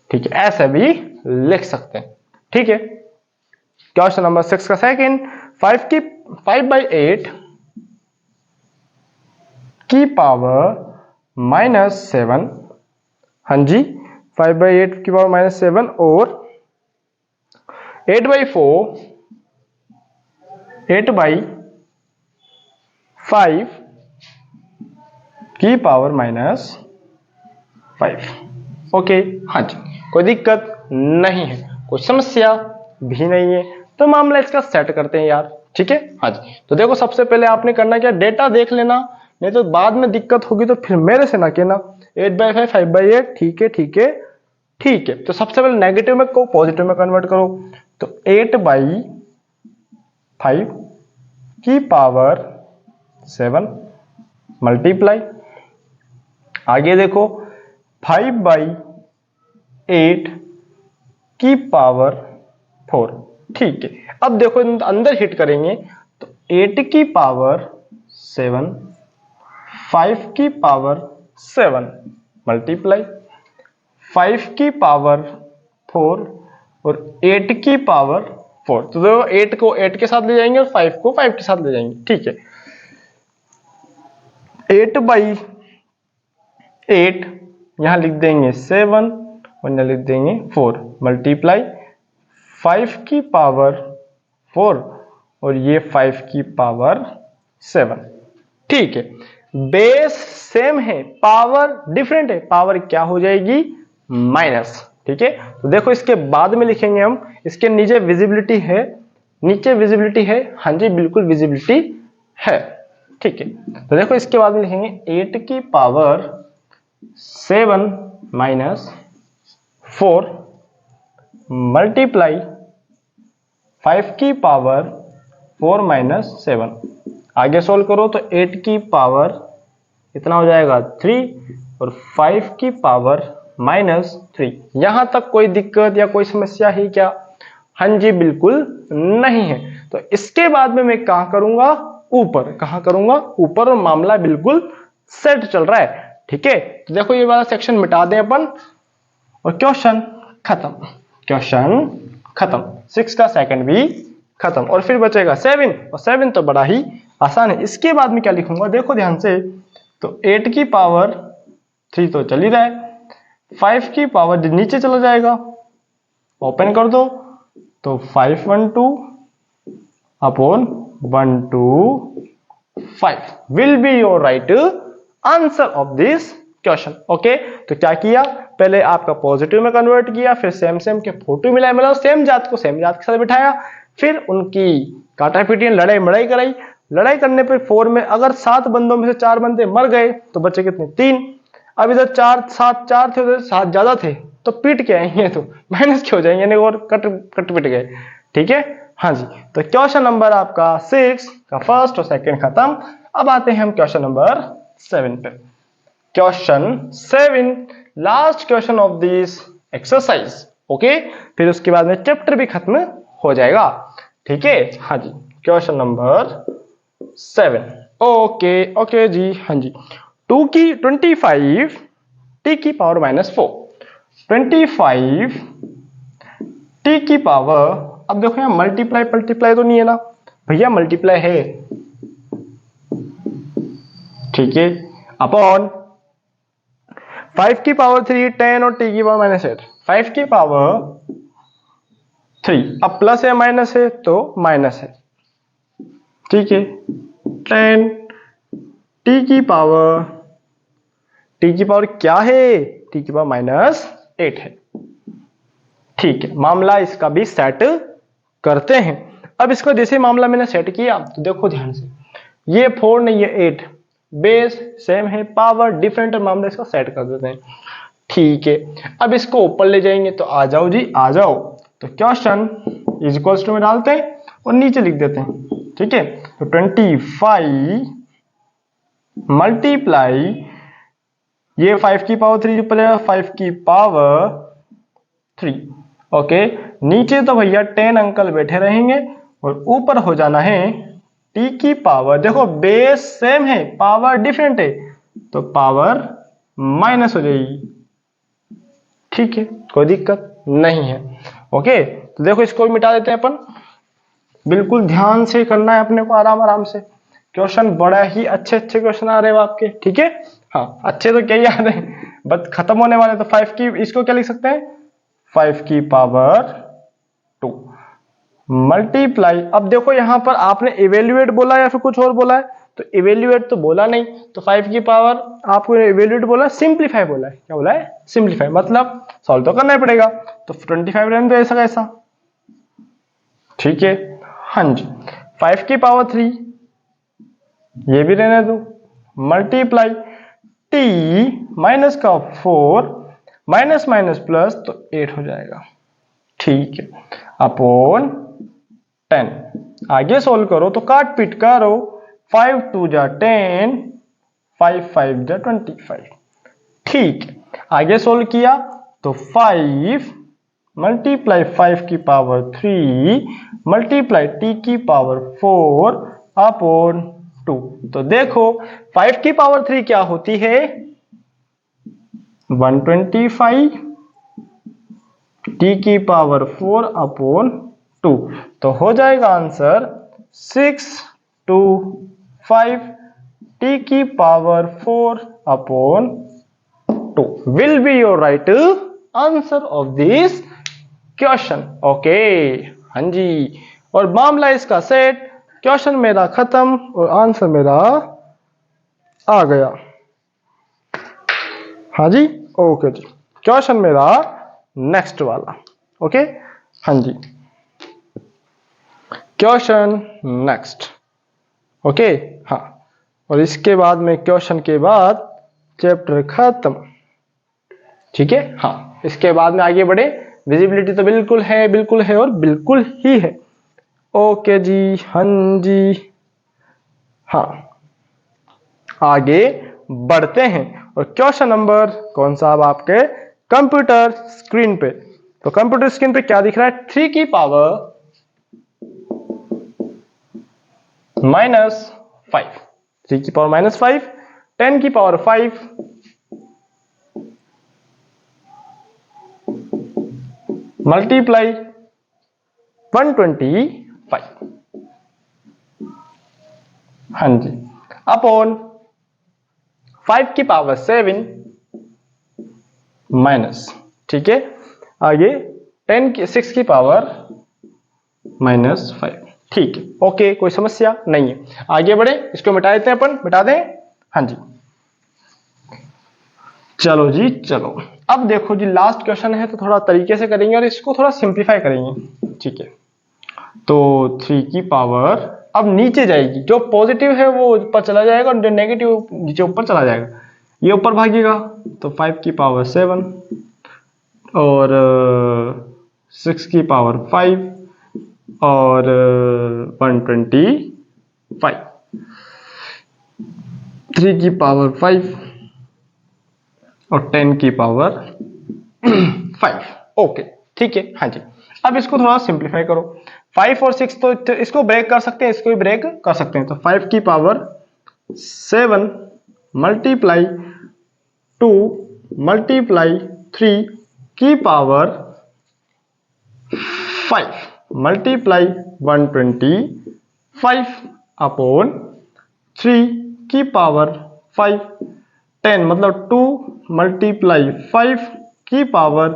ठीक है, ऐसे भी लिख सकते हैं। ठीक है, क्वेश्चन नंबर 6 का सेकंड, 5/8 की पावर -7। हाँ जी, 5/8 की पावर -7, और 8/4 8/5 की पावर -5। ओके, हाँ जी, कोई दिक्कत नहीं है, कोई समस्या भी नहीं है। तो मामला इसका सेट करते हैं यार। ठीक है, हाँ जी, तो देखो सबसे पहले आपने करना क्या, डेटा देख लेना, नहीं तो बाद में दिक्कत होगी तो फिर मेरे से ना कहना। 8/5 5/8, ठीक है ठीक है ठीक है। तो सबसे पहले नेगेटिव में को पॉजिटिव में कन्वर्ट करो, तो 8/5 की पावर 7 मल्टीप्लाई, आगे देखो 5/8 की पावर 4। ठीक है, अब देखो अंदर हिट करेंगे, तो 8 की पावर 7, 5 की पावर 7 मल्टीप्लाई, 5 की पावर 4 और 8 की पावर 4। तो देखो 8 को 8 के साथ ले जाएंगे और 5 को 5 के साथ ले जाएंगे। ठीक है, 8/8 यहां लिख देंगे 7 और यहां लिख देंगे 4 मल्टीप्लाई 5 की पावर 4 और ये 5 की पावर 7। ठीक है, बेस सेम है, पावर डिफरेंट है, पावर क्या हो जाएगी माइनस। ठीक है, तो देखो इसके बाद में लिखेंगे हम, इसके नीचे विजिबिलिटी है, नीचे विजिबिलिटी है, हाँ जी बिल्कुल विजिबिलिटी है। ठीक है, तो देखो इसके बाद में लिखेंगे 8 की पावर 7 माइनस 4 मल्टीप्लाई 5 की पावर 4 माइनस 7। आगे सोल्व करो तो 8 की पावर इतना हो जाएगा 3 और 5 की पावर -3। यहां तक कोई दिक्कत या कोई समस्या है क्या? हाँ जी, बिल्कुल नहीं है। तो इसके बाद में मैं कहां करूंगा? ऊपर। कहां करूंगा? ऊपर। और मामला बिल्कुल सेट चल रहा है। ठीक है, तो देखो ये वाला सेक्शन मिटा दें अपन और क्वेश्चन खत्म। क्वेश्चन खत्म। 6 का सेकंड भी खत्म और फिर बचेगा 7। और 7 तो बड़ा ही आसान है। इसके बाद में क्या लिखूंगा देखो ध्यान से। तो 8 की पावर 3 तो चल ही रहा है, 5 की पावर नीचे चला जाएगा, ओपन कर दो तो 512 upon 125 will be your right answer of this question. Okay, तो क्या किया? पहले आपका पॉजिटिव में कन्वर्ट किया, फिर सेम सेम के फोटो मिलाए, मतलब सेम जात को सेम जात के साथ बिठाया, फिर उनकी काटापीटी लड़ाई मड़ाई कराई। लड़ाई करने पर 4 में अगर 7 बंदों में से 4 बंदे मर गए तो बचे कितने? 3। अब इधर 4 7 4 थे, उधर 7 ज्यादा थे, तो पीट के आएंगे तो माइनस के हो जाएंगे, यानी और कट पिट गए। ठीक है, हाँ जी। तो क्वेश्चन नंबर आपका 6 का फर्स्ट और सेकंड खत्म। अब आते हैं हम क्वेश्चन नंबर 7 पे। Question 7 last question of this exercise. Okay, फिर उसके बाद में चैप्टर भी खत्म हो जाएगा। ठीक है, हाँ जी। Question number 7। ओके ओके जी, हाँ जी। 2 की 25 टी की पावर -4, 25 टी की पावर। अब देखो यहाँ मल्टीप्लाई मल्टीप्लाई तो नहीं है ना भैया? मल्टीप्लाई है, ठीक है, अपॉन 5 की पावर 3 10 और टी की पावर -8, 5 की पावर 3। अब प्लस है माइनस है तो माइनस है, ठीक है। 10 टी की पावर क्या है? टी की पावर -8 है। ठीक है, मामला इसका भी सेट करते हैं। अब इसको जैसे मामला मैंने सेट किया तो देखो ध्यान से, ये 4 नहीं है 8, बेस सेम है, पावर डिफरेंट है, मामला इसका सेट कर देते हैं। ठीक है, अब इसको ऊपर ले जाएंगे तो आ जाओ जी, आ जाओ। तो क्वेश्चन इज इक्वल्स टू में डालते हैं और नीचे लिख देते हैं। ठीक है, तो 25 मल्टीप्लाई ये 5 की पावर 3 ऊपर जाएगा, 5 की पावर 3। ओके, नीचे तो भैया 10 अंकल बैठे रहेंगे और ऊपर हो जाना है टी की पावर। देखो बेस सेम है, पावर डिफरेंट है, तो पावर माइनस हो जाएगी। ठीक है, कोई दिक्कत नहीं है। ओके, तो देखो इसको भी मिटा देते हैं अपन। बिल्कुल ध्यान से करना है अपने को, आराम आराम से। क्वेश्चन बड़ा ही अच्छे क्वेश्चन आ रहे हो आपके। ठीक है, हाँ, अच्छे तो क्या ही आ रहे हैं, बस खत्म होने वाले। तो 5 की, इसको क्या लिख सकते हैं? 5 की पावर 2 मल्टीप्लाई। अब देखो यहां पर आपने इवेल्युएट बोला या फिर कुछ और बोला है? तो इवेल्युएट तो बोला नहीं, तो 5 की पावर आपको इवेल्युएट बोला, सिंप्लीफाई बोला है। क्या बोला है? सिंप्लीफाई, मतलब सॉल्व तो करना ही पड़ेगा। तो 25 रहने दो ऐसा कैसा। ठीक है, हाँ जी। 5 की पावर 3 ये भी रहने दो, मल्टीप्लाई टी माइनस का 4 माइनस माइनस प्लस तो 8 हो जाएगा। ठीक है, अपॉन 10। आगे सोल्व करो तो काट पीट करो, 5 2 जा 10, 5 5 जा 25। ठीक है, आगे सोल्व किया तो 5 मल्टीप्लाई 5 की पावर 3 मल्टीप्लाई टी की पावर 4 अपॉन 2। तो देखो 5 की पावर 3 क्या होती है? 125, टी की पावर 4 अपॉन 2। तो हो जाएगा आंसर 6 2 5 टी की power 4 upon 2 will be your right answer of this question. Okay, हाँ जी। और मामला इसका सेट, क्वेश्चन मेरा खत्म और आंसर मेरा आ गया। हाँ जी, ओके जी। क्वेश्चन मेरा नेक्स्ट वाला। ओके, हाँ जी। Question next. ओके, हाँ। और इसके बाद में क्वेश्चन के बाद चैप्टर खत्म। ठीक है, हाँ, इसके बाद में आगे बढ़े। विजिबिलिटी तो बिल्कुल है और बिल्कुल ही है। ओके जी, हाँ जी, हाँ, आगे बढ़ते हैं। और क्वेश्चन नंबर कौन सा अब आपके कंप्यूटर स्क्रीन पे। तो कंप्यूटर स्क्रीन पे क्या दिख रहा है, 3 की पावर -5, 3 की पावर -5, 10 की पावर 5, मल्टीप्लाई 125, हाँ जी, अपॉन 5 की पावर 7 माइनस, ठीक है, आगे 6 की पावर -5, ठीक है, ओके, कोई समस्या नहीं है। आगे बढ़े, इसको मिटा देते हैं अपन, मिटा दें, हाँ जी, चलो जी चलो। अब देखो जी, लास्ट क्वेश्चन है तो थोड़ा तरीके से करेंगे और इसको थोड़ा सिंप्लीफाई करेंगे, ठीक है। तो 3 की पावर अब नीचे जाएगी, जो पॉजिटिव है वो ऊपर चला जाएगा और जो नेगेटिव नीचे ऊपर चला जाएगा, ये ऊपर भागेगा। तो 5 की पावर 7 और 6 की पावर 5 और 125, 3 की पावर 5 और 10 की पावर 5, ओके, ठीक है, हाँ जी। अब इसको थोड़ा सिंप्लीफाई करो। 5 और 6 तो इसको ब्रेक कर सकते हैं, इसको भी ब्रेक कर सकते हैं। तो 5 की पावर 7 मल्टीप्लाई 2 मल्टीप्लाई 3 की पावर 5 मल्टीप्लाई 125 अपॉन 3 की पावर 5, 10 मतलब 2 मल्टीप्लाई 5 की पावर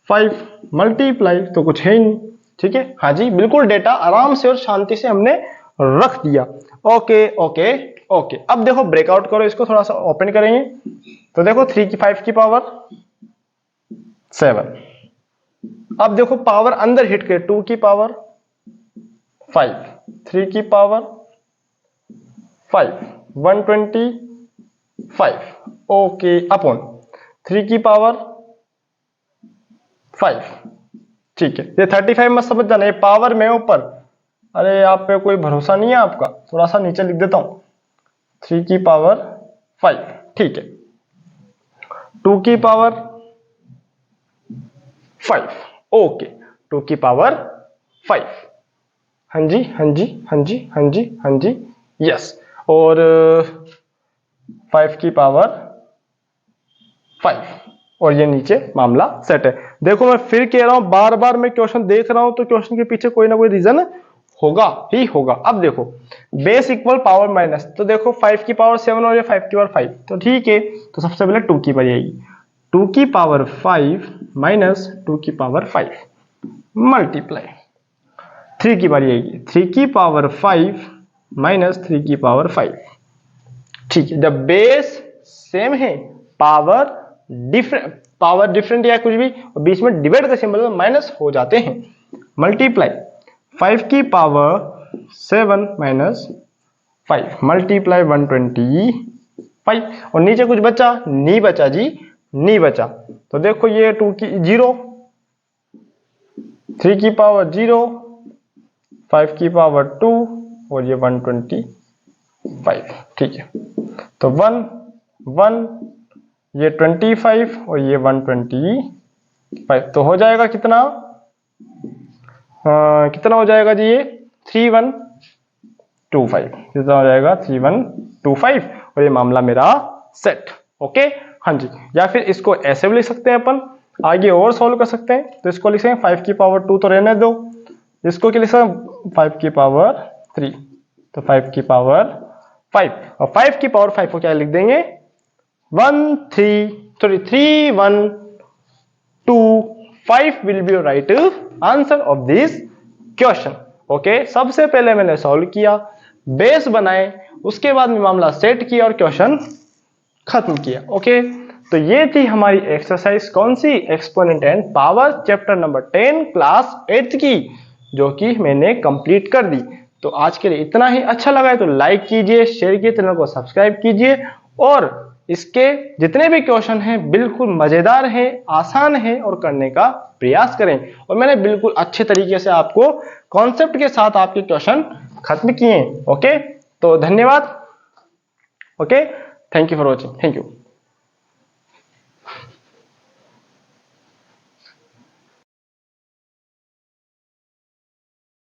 5 मल्टीप्लाई तो कुछ है ही नहीं, ठीक है, हाँ जी, बिल्कुल डेटा आराम से और शांति से हमने रख दिया। ओके ओके ओके, अब देखो ब्रेकआउट करो, इसको थोड़ा सा ओपन करेंगे। तो देखो 3 की 5 की पावर 7, अब देखो पावर अंदर हिट के 2 की पावर 5, 3 की पावर 5, 125, ओके, अपॉन 3 की पावर 5, ठीक है। ये 35 मत समझ जाना, ये पावर में ऊपर, अरे आप पे कोई भरोसा नहीं है आपका, थोड़ा सा नीचे लिख देता हूं, 3 की पावर 5, ठीक है, 2 की पावर 5, ओके, 2 की पावर 5, हाँ जी हाँ जी हाँ जी हाँ जी हाँ जी, यस, और 5 की पावर 5, और ये नीचे मामला सेट है। देखो मैं फिर कह रहा हूं, बार बार मैं क्वेश्चन देख रहा हूं तो क्वेश्चन के पीछे कोई ना कोई रीजन होगा ही होगा। अब देखो बेस इक्वल पावर माइनस, तो देखो 5 की पावर 7 और ये 5 की पावर 5, तो ठीक है, तो सबसे पहले 2 की पावर आएगी, 2 की पावर 5 माइनस 2 की पावर 5 मल्टीप्लाई 3 की बारी आएगी, 3 की पावर 5 माइनस 3 की पावर 5, ठीक है। जब बेस सेम है, पावर डिफरेंट या कुछ भी, और बीच में डिवाइड का सिंबल माइनस हो जाते हैं, मल्टीप्लाई 5 की पावर 7 माइनस 5 मल्टीप्लाई 125, और नीचे कुछ बचा नहीं बचा जी, नहीं बचा। तो देखो ये 2 की 0, 3 की पावर 0, 5 की पावर 2 और ये 125, ठीक है। तो 1 1 ये 25 और ये 125, तो हो जाएगा कितना, कितना हो जाएगा जी, ये 3125, कितना हो जाएगा 3125, और ये मामला मेरा सेट, ओके, हाँ जी। या फिर इसको ऐसे भी लिख सकते हैं अपन, आगे और सॉल्व कर सकते हैं। तो इसको लिख सकते हैं 5 की पावर 2 तो रहने दो, इसको क्या लिख सकते हैं 5 की पावर 3, तो 5 की पावर 5, और 5 की पावर 5 को क्या लिख देंगे 3125 will be your right answer of this question, okay. सबसे पहले मैंने सॉल्व किया, बेस बनाए, उसके बाद में मामला सेट किया और क्वेश्चन खत्म किया, ओके। तो ये थी हमारी एक्सरसाइज, कौन सी, exponent and power, chapter number 10 class 8 की, जो कि मैंने कंप्लीट कर दी। तो आज के लिए इतना ही, अच्छा लगा है तो लाइक कीजिए, शेयर कीजिए, चैनल को सब्सक्राइब कीजिए, और इसके जितने भी क्वेश्चन हैं बिल्कुल मजेदार है, आसान है और करने का प्रयास करें। और मैंने बिल्कुल अच्छे तरीके से आपको कॉन्सेप्ट के साथ आपके क्वेश्चन खत्म किए। ओके, तो धन्यवाद। Okay, thank you for watching. Thank you.